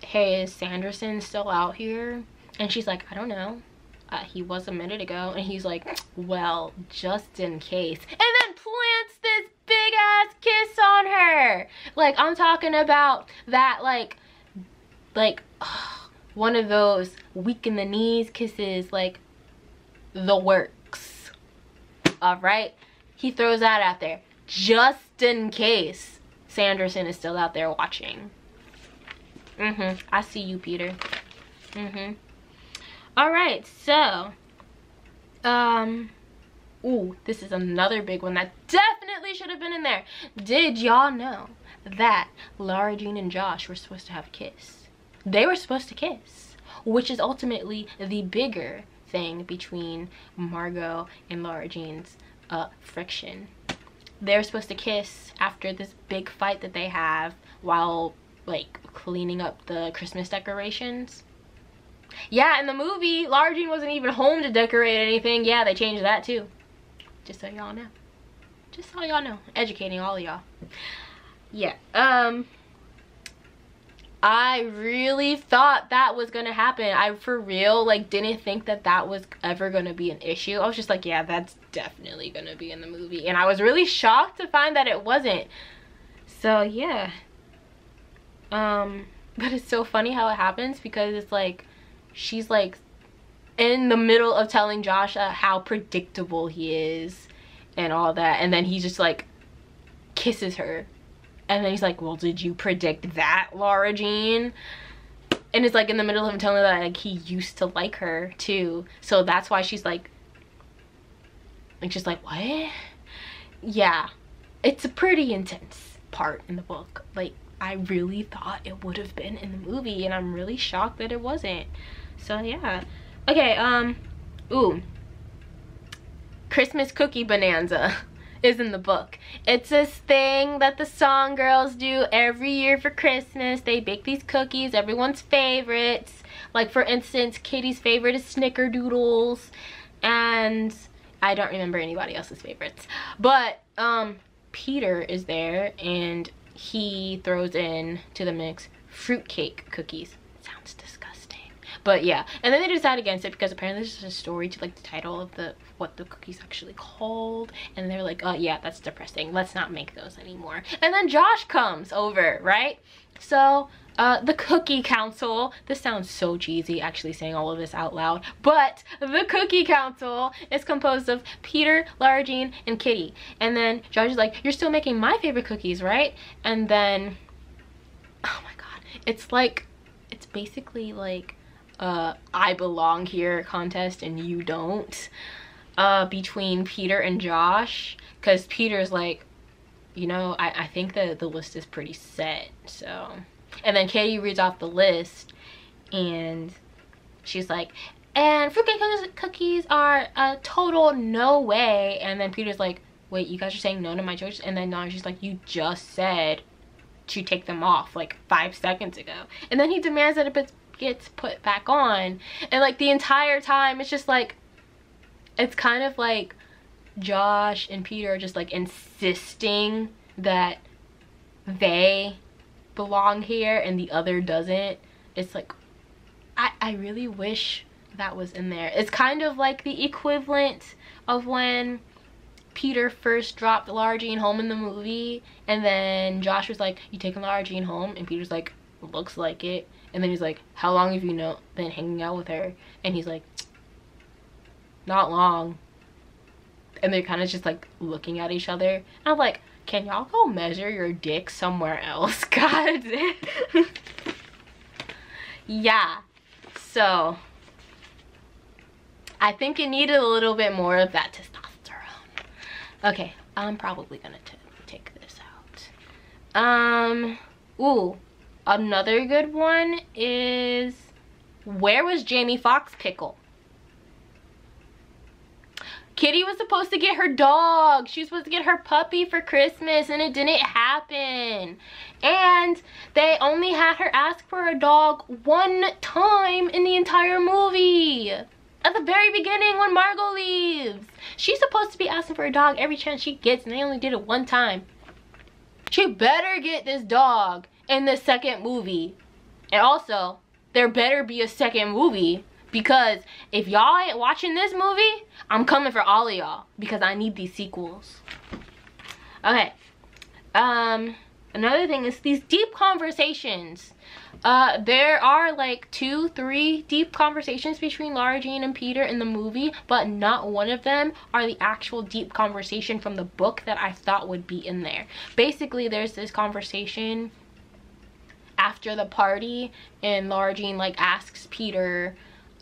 hey, is Sanderson still out here? And she's like, I don't know. He was a minute ago. And he's like, well, just in case. And then plants this big ass kiss on her. Like, I'm talking about that, like one of those weak in the knees kisses, like the works. All right, he throws that out there just in case Sanderson is still out there watching. I see you, Peter. All right, so ooh, this is another big one that definitely should have been in there. Did y'all know that Lara Jean and Josh were supposed to have a kiss? They were supposed to kiss, which is ultimately the bigger thing between Margot and Lara Jean's friction. They're supposed to kiss after this big fight that they have while like cleaning up the Christmas decorations. Yeah, in the movie, Lara Jean wasn't even home to decorate anything. Yeah, they changed that too. Just so y'all know. Just so y'all know. Educating all of y'all. Yeah, I really thought that was gonna happen. I for real like didn't think that that was ever gonna be an issue. I was just like, yeah, that's definitely gonna be in the movie, and I was really shocked to find that it wasn't. So yeah, but it's so funny how it happens, because it's like she's like in the middle of telling Josh how predictable he is and all that, and then he just like kisses her. And then he's like, well, did you predict that, Lara Jean? And it's like in the middle of him telling her that like he used to like her too. So that's why she's like just like, what? Yeah, it's a pretty intense part in the book. Like, I really thought it would have been in the movie, and I'm really shocked that it wasn't. So yeah. Okay, ooh. Christmas cookie bonanza is in the book. It's this thing that the song girls do every year for Christmas. They bake these cookies, everyone's favorites. Like, for instance, Kitty's favorite is snickerdoodles, and I don't remember anybody else's favorites. But Peter is there, and he throws in to the mix fruitcake cookies. Sounds disgusting, but yeah. And then they decide against it because apparently there's a story to like the title of what the cookie's actually called, and they're like, oh yeah, that's depressing, let's not make those anymore. And then Josh comes over, right? So the cookie council, this sounds so cheesy actually saying all of this out loud, but the cookie council is composed of Peter, Lara Jean, and Kitty. And then Josh is like, you're still making my favorite cookies, right? And then, oh my god, it's like, it's basically like I belong here contest and you don't, between Peter and Josh, because Peter's like, you know, I think that the list is pretty set. So, and then Katie reads off the list, and she's like, and fruitcake cookies are a total no way. And then Peter's like, wait, you guys are saying no to my choice? And then she's like, you just said to take them off like 5 seconds ago. And then he demands that it gets put back on, and like the entire time it's just like, it's kind of like Josh and Peter are just like insisting that they belong here and the other doesn't. It's like, I really wish that was in there. It's kind of like the equivalent of when Peter first dropped Lara Jean home in the movie, and then Josh was like, you taking Lara Jean home? And Peter's like, looks like it. And then he's like, how long have you been hanging out with her? And he's like, not long. And they're kind of just like looking at each other. And I'm like, can y'all go measure your dick somewhere else? God. Yeah. So I think it needed a little bit more of that testosterone. Okay, I'm probably gonna take this out. Ooh, another good one is, where was Jamie Foxx pickle? Kitty was supposed to get her dog. She was supposed to get her puppy for Christmas, and it didn't happen. And they only had her ask for a dog one time in the entire movie. At the very beginning when Margot leaves. She's supposed to be asking for a dog every chance she gets, and they only did it one time. She better get this dog in the second movie. And also, there better be a second movie. Because if y'all ain't watching this movie, I'm coming for all of y'all. Because I need these sequels. Okay. Another thing is these deep conversations. There are like 2-3 deep conversations between Lara Jean and Peter in the movie. But not one of them are the actual deep conversation from the book that I thought would be in there. Basically, there's this conversation after the party. And Lara Jean like asks Peter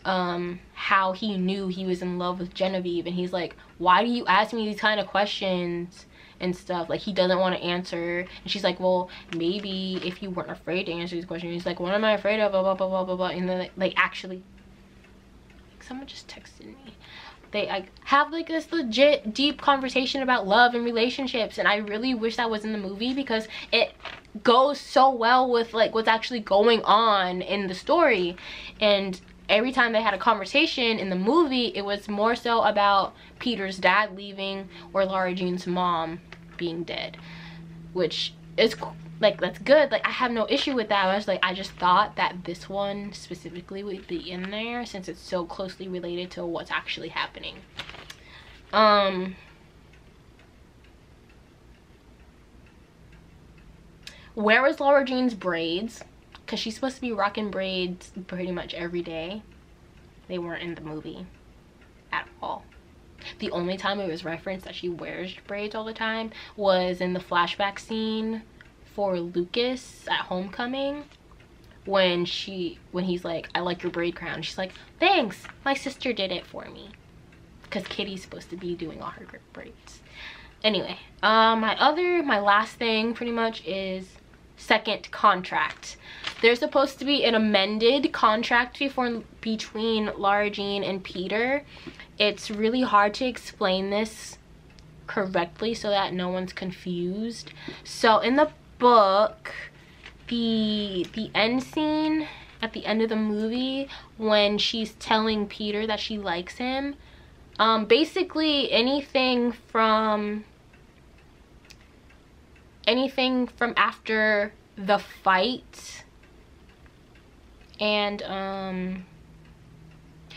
how he knew he was in love with Genevieve, and he's like, why do you ask me these kind of questions and stuff? Like, he doesn't want to answer, and she's like, well, maybe if you weren't afraid to answer these questions. He's like, what am I afraid of, blah blah blah blah blah blah. And then like actually, like, someone just texted me, they like have like this legit deep conversation about love and relationships, and I really wish that was in the movie because it goes so well with like what's actually going on in the story. And every time they had a conversation in the movie, it was more so about Peter's dad leaving or Lara Jean's mom being dead, which is like, that's good. Like, I have no issue with that. I just thought that this one specifically would be in there since it's so closely related to what's actually happening. Where was Lara Jean's braids? Because she's supposed to be rocking braids pretty much every day. They weren't in the movie at all. The only time it was referenced that she wears braids all the time was in the flashback scene for Lucas at Homecoming. When he's like, I like your braid crown. She's like, thanks, my sister did it for me. Because Kitty's supposed to be doing all her braids. Anyway, my last thing pretty much is second contract. There's supposed to be an amended contract between Lara Jean and Peter. It's really hard to explain this correctly so that no one's confused. So in the book, the end scene at the end of the movie when she's telling Peter that she likes him, basically anything from after the fight and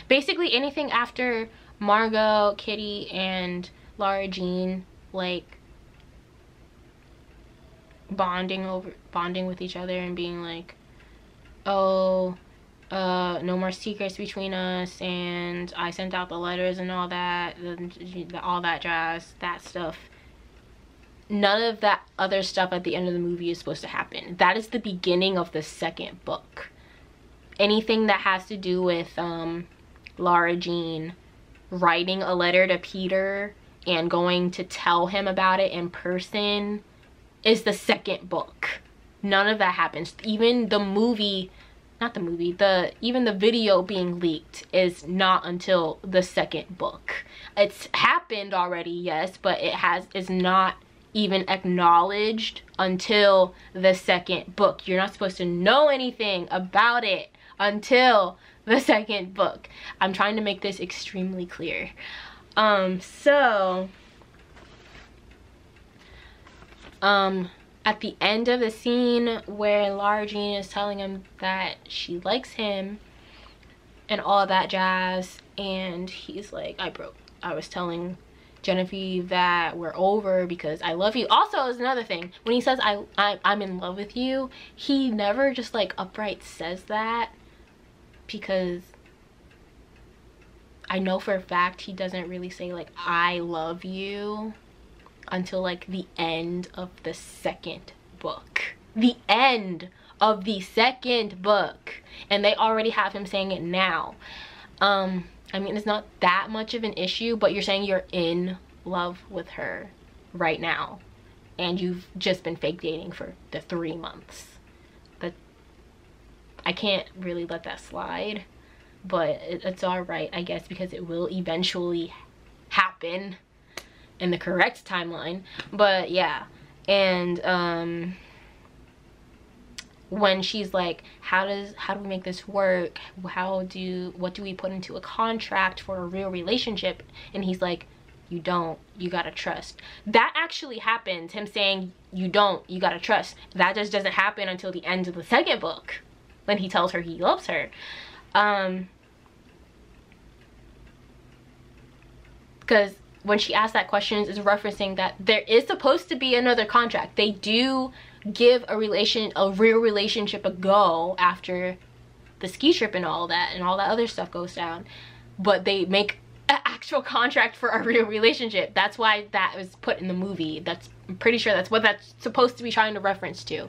basically anything after Margot, Kitty, and Lara Jean like bonding with each other and being like, oh, no more secrets between us, and I sent out the letters and all that jazz, that stuff. None of that other stuff at the end of the movie is supposed to happen. That is the beginning of the second book. Anything that has to do with Lara Jean writing a letter to Peter and going to tell him about it in person is the second book. None of that happens. Even the movie, even the video being leaked is not until the second book. It's happened already, yes, but is not even acknowledged until the second book. You're not supposed to know anything about it until the second book. I'm trying to make this extremely clear. At the end of the scene where Lara Jean is telling him that she likes him and all that jazz, and he's like, I was telling Genevieve, that we're over because I love you. Also, is another thing, when he says I'm in love with you, he never just like upright says that, because I know for a fact he doesn't really say like I love you until like the end of the second book. The end of the second book, and they already have him saying it now. I mean, it's not that much of an issue, but you're saying you're in love with her right now, and you've just been fake dating for the 3 months. But I can't really let that slide, but it's all right, I guess, because it will eventually happen in the correct timeline. But yeah, and when she's like, how do we make this work, what do we put into a contract for a real relationship, and he's like, you gotta trust. That actually happens, him saying you gotta trust. That just doesn't happen until the end of the second book, when he tells her he loves her. Because when she asked that question, is referencing that there is supposed to be another contract. They do give a real relationship a go after the ski trip and all that other stuff goes down, but they make an actual contract for a real relationship. That's why that was put in the movie. I'm pretty sure that's what that's supposed to be trying to reference to.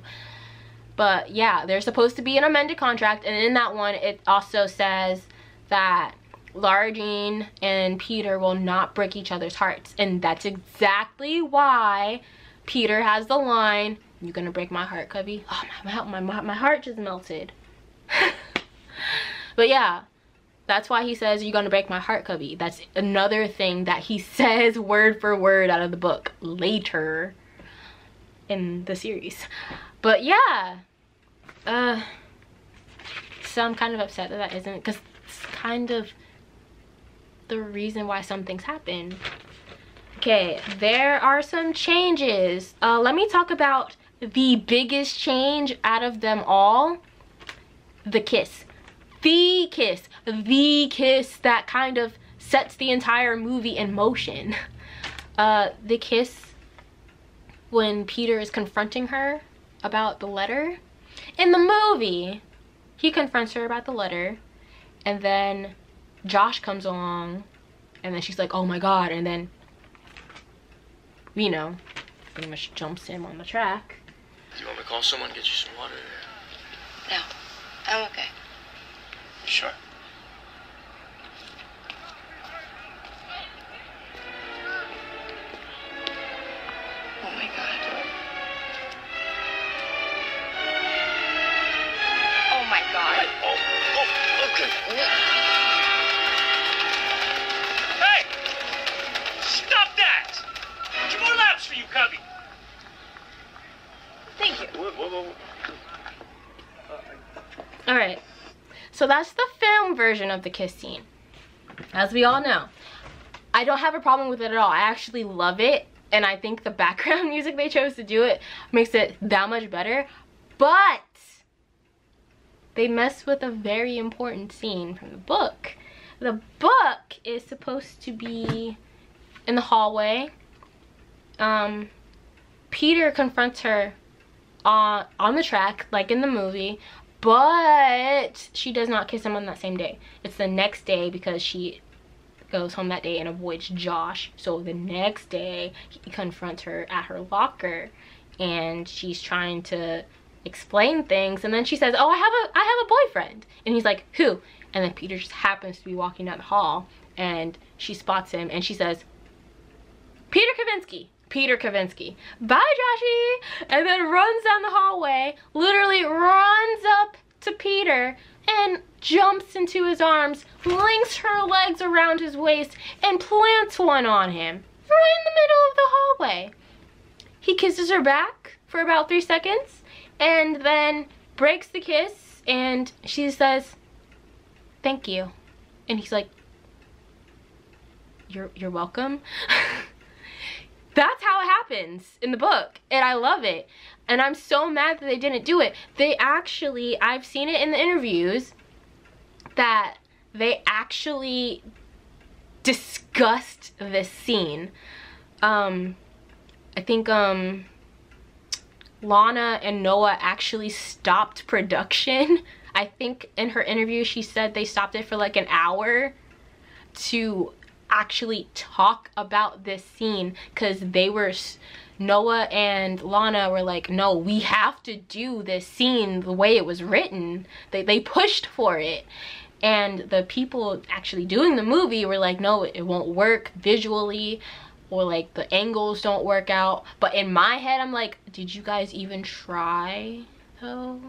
But yeah, there's supposed to be an amended contract, and in that one it also says that Lara Jean and Peter will not break each other's hearts, and that's exactly why Peter has the line, "You gonna break my heart, Cubby?" Oh, my heart just melted. But yeah, that's why he says, "You're gonna break my heart, Cubby." That's another thing that he says word for word out of the book later in the series. But yeah, so I'm kind of upset that isn't, because it's kind of the reason why some things happen. Okay, there are some changes. Let me talk about the biggest change out of them all. The kiss. The kiss that kind of sets the entire movie in motion. The kiss when Peter is confronting her about the letter. In the movie, he confronts her about the letter, and then Josh comes along, and then she's like, oh my god, and then, you know, pretty much jumps him on the track. Do you want me to call someone, get you some water? No, I'm okay. Sure. Oh my god. Oh my god. Oh, okay. Hey! Stop that! 2 more laps for you, Cubby. Thank you. Whoa. All right, so that's the film version of the kiss scene. As we all know, I don't have a problem with it at all. I actually love it, and I think the background music they chose to do it makes it that much better. But they mess with a very important scene from the book. The book is supposed to be in the hallway. Peter confronts her on the track, like in the movie, but she does not kiss him on that same day. It's the next day, because she goes home that day and avoids Josh. So the next day he confronts her at her locker, and she's trying to explain things, and then she says, oh, I have a boyfriend, and he's like, who? And then Peter just happens to be walking down the hall, and she spots him, and she says, Peter Kavinsky, bye Joshy, and then runs down the hallway, literally runs up to Peter and jumps into his arms, links her legs around his waist, and plants one on him right in the middle of the hallway. He kisses her back for about 3 seconds and then breaks the kiss, and she says, thank you, and he's like, you're welcome. That's how it happens in the book, and I love it. And I'm so mad that they didn't do it. They actually, I've seen it in the interviews, that they actually discussed discussed this scene. I think Lana and Noah actually stopped production. I think in her interview she said they stopped it for like an hour to actually talk about this scene, because Noah and Lana were like, no, we have to do this scene the way it was written. They pushed for it, and the people actually doing the movie were like, no, it won't work visually, or like the angles don't work out. But in my head I'm like, did you guys even try though?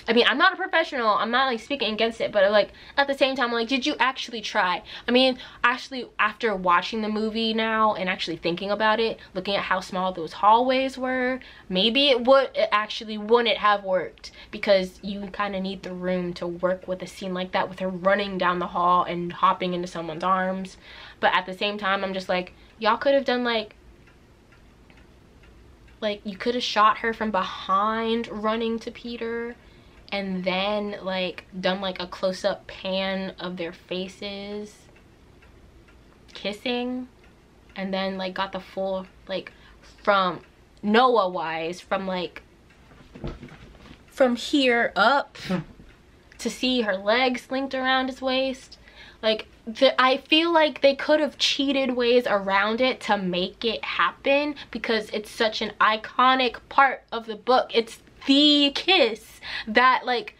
I mean, I'm not a professional, I'm not like speaking against it, but like at the same time I'm like, did you actually try? I mean, actually after watching the movie now and actually thinking about it, looking at how small those hallways were, maybe it actually wouldn't have worked, because you kind of need the room to work with a scene like that with her running down the hall and hopping into someone's arms. But at the same time I'm just like, y'all could have done like you could have shot her from behind running to Peter, and then like done like a close-up pan of their faces kissing, and then like got the full like from Noah wise from here up to see her legs linked around his waist. Like I feel like they could have cheated ways around it to make it happen, because it's such an iconic part of the book. It's the kiss that like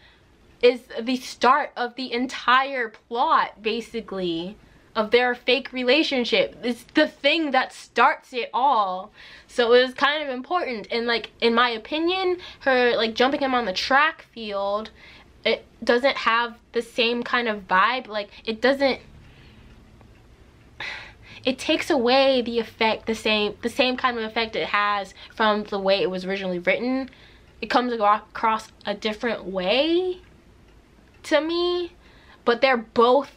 is the start of the entire plot, basically, of their fake relationship. It's the thing that starts it all. So it was kind of important. And like, in my opinion, her like jumping him on the track field, it doesn't have the same kind of vibe. Like it doesn't, it takes away the effect, the same kind of effect it has from the way it was originally written. It comes across a different way to me, but they both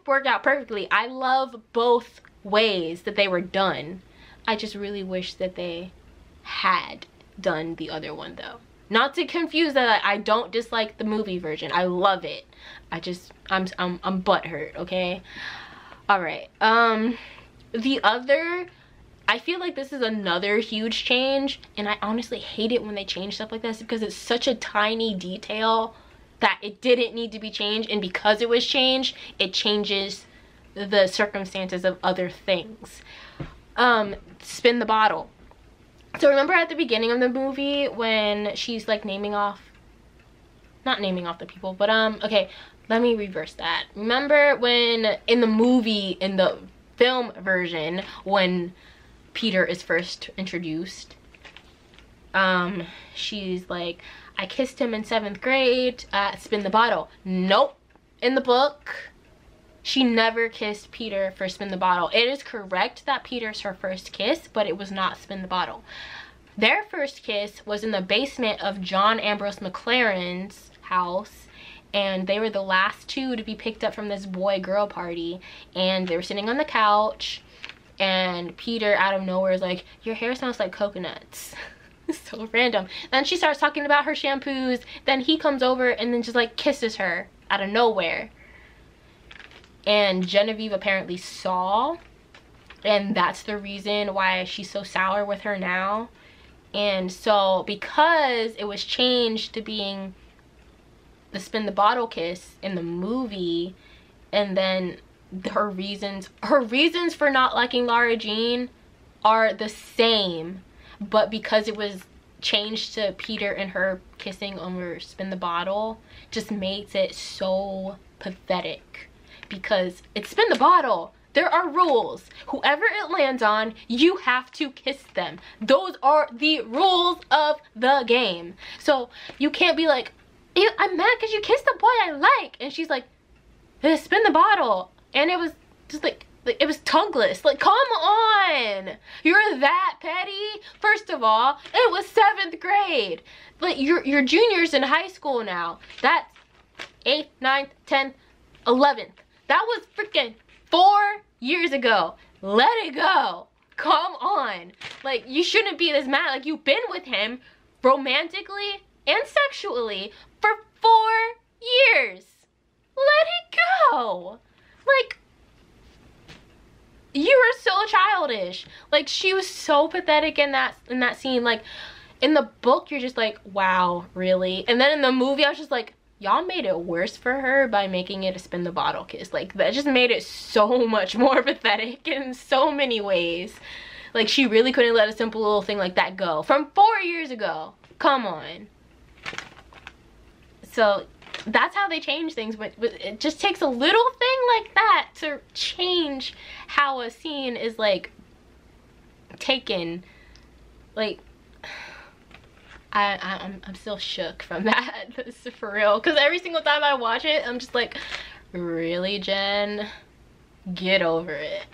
work out perfectly. I love both ways that they were done. I just really wish that they had done the other one though. Not to confuse that, I don't dislike the movie version. I love it. I'm butthurt, okay? All right. I feel like this is another huge change, and I honestly hate it when they change stuff like this, because it's such a tiny detail that it didn't need to be changed, and because it was changed, it changes the circumstances of other things. Spin the bottle. So remember at the beginning of the movie when she's like not naming off the people, but okay, let me reverse that. Remember when in the film version, when Peter is first introduced, she's like, I kissed him in 7th grade at Spin the Bottle. Nope. In the book, she never kissed Peter for Spin the Bottle. It is correct that Peter's her first kiss, but it was not Spin the Bottle. Their first kiss was in the basement of John Ambrose McLaren's house, and they were the last two to be picked up from this boy-girl party, and they were sitting on the couch, and Peter out of nowhere is like, your hair smells like coconuts. So random. Then she starts talking about her shampoos, then he comes over and then just like kisses her out of nowhere, and Genevieve apparently saw, and that's the reason why she's so sour with her now. And so because it was changed to being the Spin the Bottle kiss in the movie, and then her reasons for not liking Lara Jean are the same, but because it was changed to Peter and her kissing over Spin the Bottle, just makes it so pathetic, because it's Spin the Bottle. There are rules. Whoever it lands on, you have to kiss them. Those are the rules of the game. So you can't be like, I'm mad because you kissed the boy I like, and she's like, Spin the Bottle, and it was just like it was tongueless. Like, come on, you're that petty? First of all, it was 7th grade. Like, you're juniors in high school now. That's 8th, 9th, 10th, 11th. That was freaking 4 years ago. Let it go. Come on. Like, you shouldn't be this mad. Like, you've been with him romantically and sexually for 4 years. Let it go. Like, so childish. Like, she was so pathetic in that scene. Like, in the book, you're just like, wow, really? And then in the movie, I was just like, y'all made it worse for her by making it a spin the bottle kiss. Like, that just made it so much more pathetic in so many ways. Like, she really couldn't let a simple little thing like that go from 4 years ago. Come on. So that's how they change things, but it just takes a little thing like that to change how a scene is like taken. Like, I'm still shook from that. For real, because every single time I watch it, I'm just like, really, Jen? Get over it.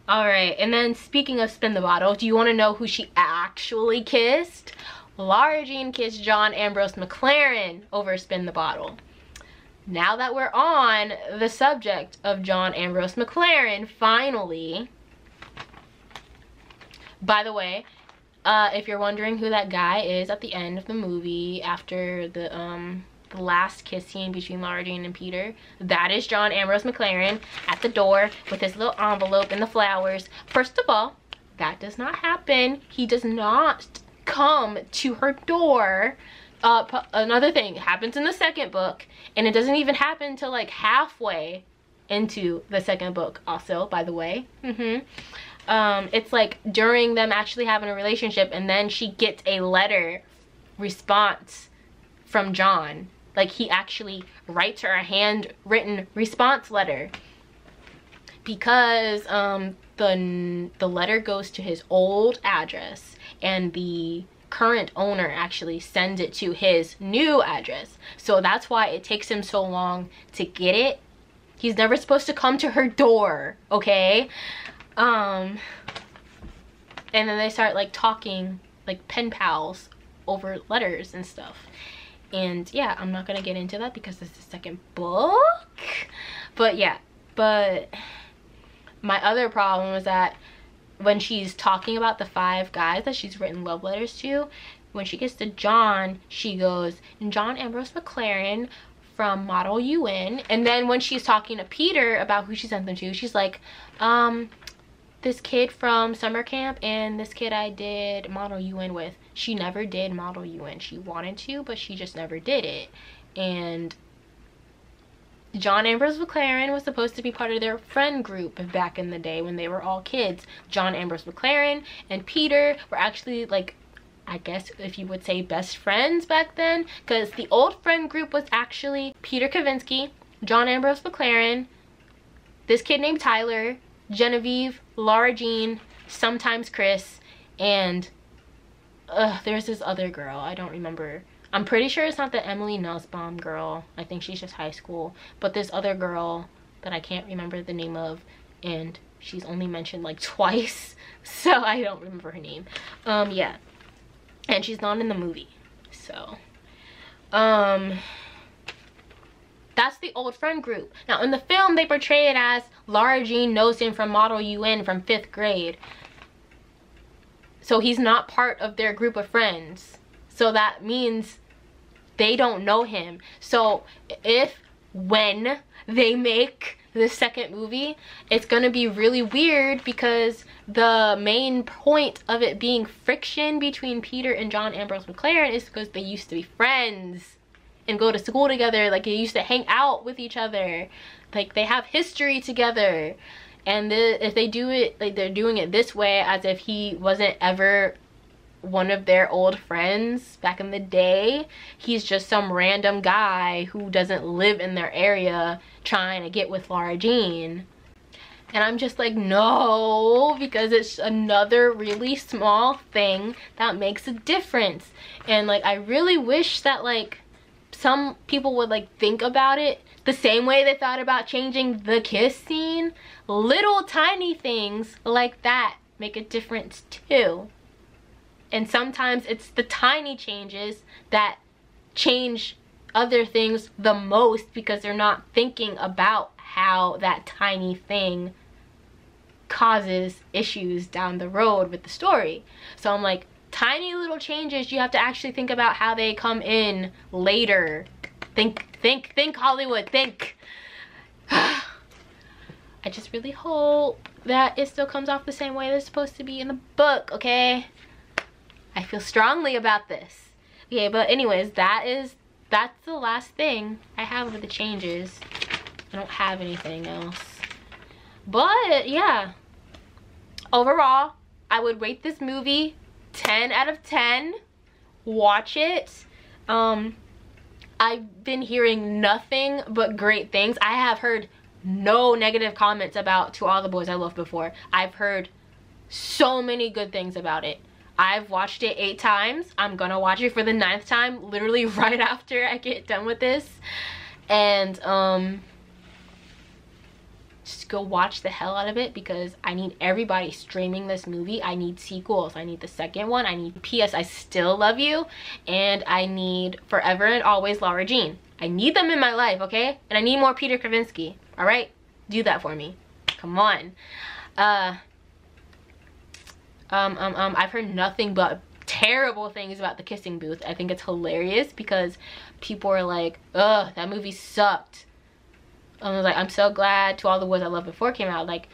All right, and then speaking of spin the bottle, do you want to know who she actually kissed? Lara Jean kissed John Ambrose McLaren over spin the bottle. Now that we're on the subject of John Ambrose McLaren, finally, by the way, if you're wondering who that guy is at the end of the movie after the last kiss scene between Lara Jean and Peter, that is John Ambrose McLaren at the door with his little envelope and the flowers. First of all, that does not happen. He does not come to her door. Another thing happens in the second book, and it doesn't even happen till like halfway into the second book also, by the way. It's like during them actually having a relationship, and then she gets a letter response from John. Like, he actually writes her a handwritten response letter, because the letter goes to his old address, and the current owner actually sends it to his new address. So that's why it takes him so long to get it. He's never supposed to come to her door, okay? And then they start like talking like pen pals over letters and stuff. And yeah, I'm not gonna get into that because it's the second book. But yeah, but my other problem is that when she's talking about the 5 guys that she's written love letters to, when she gets to John, she goes, John Ambrose McLaren from Model UN. And then when she's talking to Peter about who she sent them to, she's like, this kid from summer camp and this kid I did Model UN with. She never did Model UN. She wanted to, but she just never did it. And John Ambrose McLaren was supposed to be part of their friend group back in the day when they were all kids. John Ambrose McLaren and Peter were actually, like, I guess if you would say best friends back then, because the old friend group was actually Peter Kavinsky, John Ambrose McLaren, this kid named Tyler, Genevieve, Lara Jean, sometimes Chris, and there's this other girl, I don't remember. I'm pretty sure it's not the Emily Nussbaum girl. I think she's just high school. But this other girl that I can't remember the name of, and she's only mentioned like twice, so I don't remember her name. Yeah, and she's not in the movie. So that's the old friend group. Now in the film they portray it as Lara Jean knows him from Model UN from 5th grade. So he's not part of their group of friends. So that means they don't know him. So when they make the second movie, it's gonna be really weird, because the main point of it being friction between Peter and John Ambrose McLaren is because they used to be friends and go to school together. Like, they used to hang out with each other. Like, they have history together. And if they do it, like, they're doing it this way, as if he wasn't ever one of their old friends back in the day. He's just some random guy who doesn't live in their area trying to get with Lara Jean. And I'm just like, no, because it's another really small thing that makes a difference. And like, I really wish that like some people would like think about it the same way they thought about changing the kiss scene. Little tiny things like that make a difference too. And sometimes it's the tiny changes that change other things the most, because they're not thinking about how that tiny thing causes issues down the road with the story. So I'm like, tiny little changes, you have to actually think about how they come in later. Think Hollywood, think. I just really hope that it still comes off the same way it's supposed to be in the book, okay? I feel strongly about this. Okay, but anyways, that's the last thing I have with the changes. I don't have anything else. But yeah, overall, I would rate this movie 10 out of 10. Watch it. I've been hearing nothing but great things. I have heard no negative comments about To All the Boys I Loved before. I've heard so many good things about it. I've watched it 8 times. I'm gonna watch it for the 9th time, literally right after I get done with this. And just go watch the hell out of it, because I need everybody streaming this movie. I need sequels. I need the second one. I need P.S. I Still Love You. And I need Forever and Always Laura Jean. I need them in my life, okay? And I need more Peter Kravinsky, all right? Do that for me. Come on. I've heard nothing but terrible things about The Kissing Booth. I think it's hilarious because people are like, ugh, that movie sucked. I was like, I'm so glad To All the Boys I Loved Before came out. Like,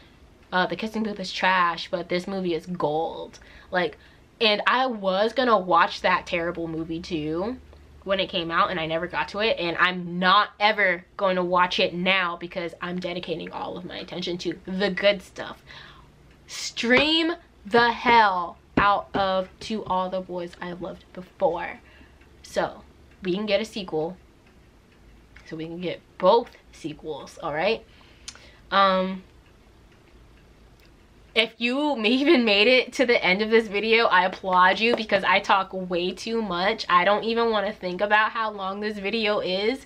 The Kissing Booth is trash, but this movie is gold. Like, and I was gonna watch that terrible movie too when it came out, and I never got to it, and I'm not ever going to watch it now because I'm dedicating all of my attention to the good stuff. Stream the hell out of To All the Boys I Loved Before, so we can get a sequel, so we can get both sequels. All right, if you even made it to the end of this video, I applaud you, because I talk way too much. I don't even want to think about how long this video is.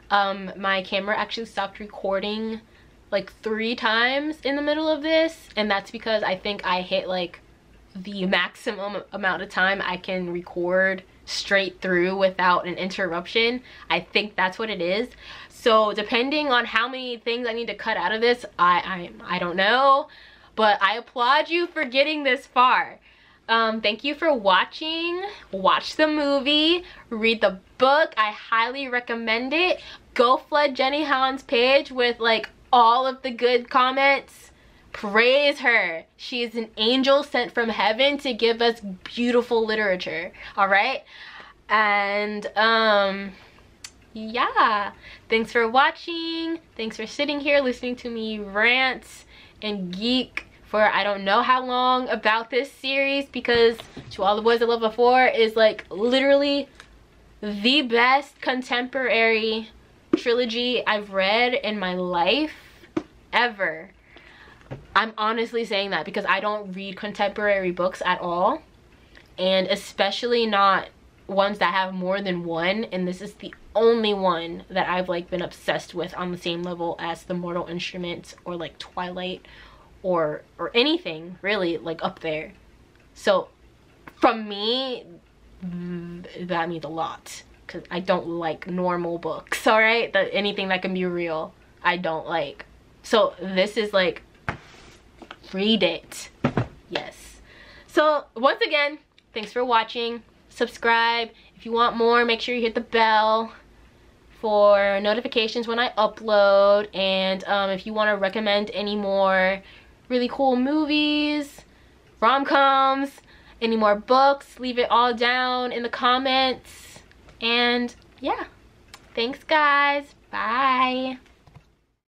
My camera actually stopped recording like 3 times in the middle of this, and that's because I think I hit like the maximum amount of time I can record straight through without an interruption. I think that's what it is. So depending on how many things I need to cut out of this, I don't know, but I applaud you for getting this far. Thank you for watching. Watch the movie, read the book. I highly recommend it. Go flood Jenny Han's page with like all of the good comments. Praise her. She is an angel sent from heaven to give us beautiful literature. All right, and yeah, thanks for watching. Thanks for sitting here listening to me rant and geek for I don't know how long about this series, because To All the Boys I Loved Before is like literally the best contemporary trilogy I've read in my life ever. I'm honestly saying that because I don't read contemporary books at all, and especially not ones that have more than one, and this is the only one that I've like been obsessed with on the same level as The Mortal Instruments or like Twilight or anything really like up there. So from me, that means a lot, because I don't like normal books, all right? Anything that can be real, I don't like. So this is like, read it. Yes. So once again, thanks for watching. Subscribe if you want more. Make sure you hit the bell for notifications when I upload, and if you want to recommend any more really cool movies, rom-coms, any more books, leave it all down in the comments. And yeah, thanks guys. Bye.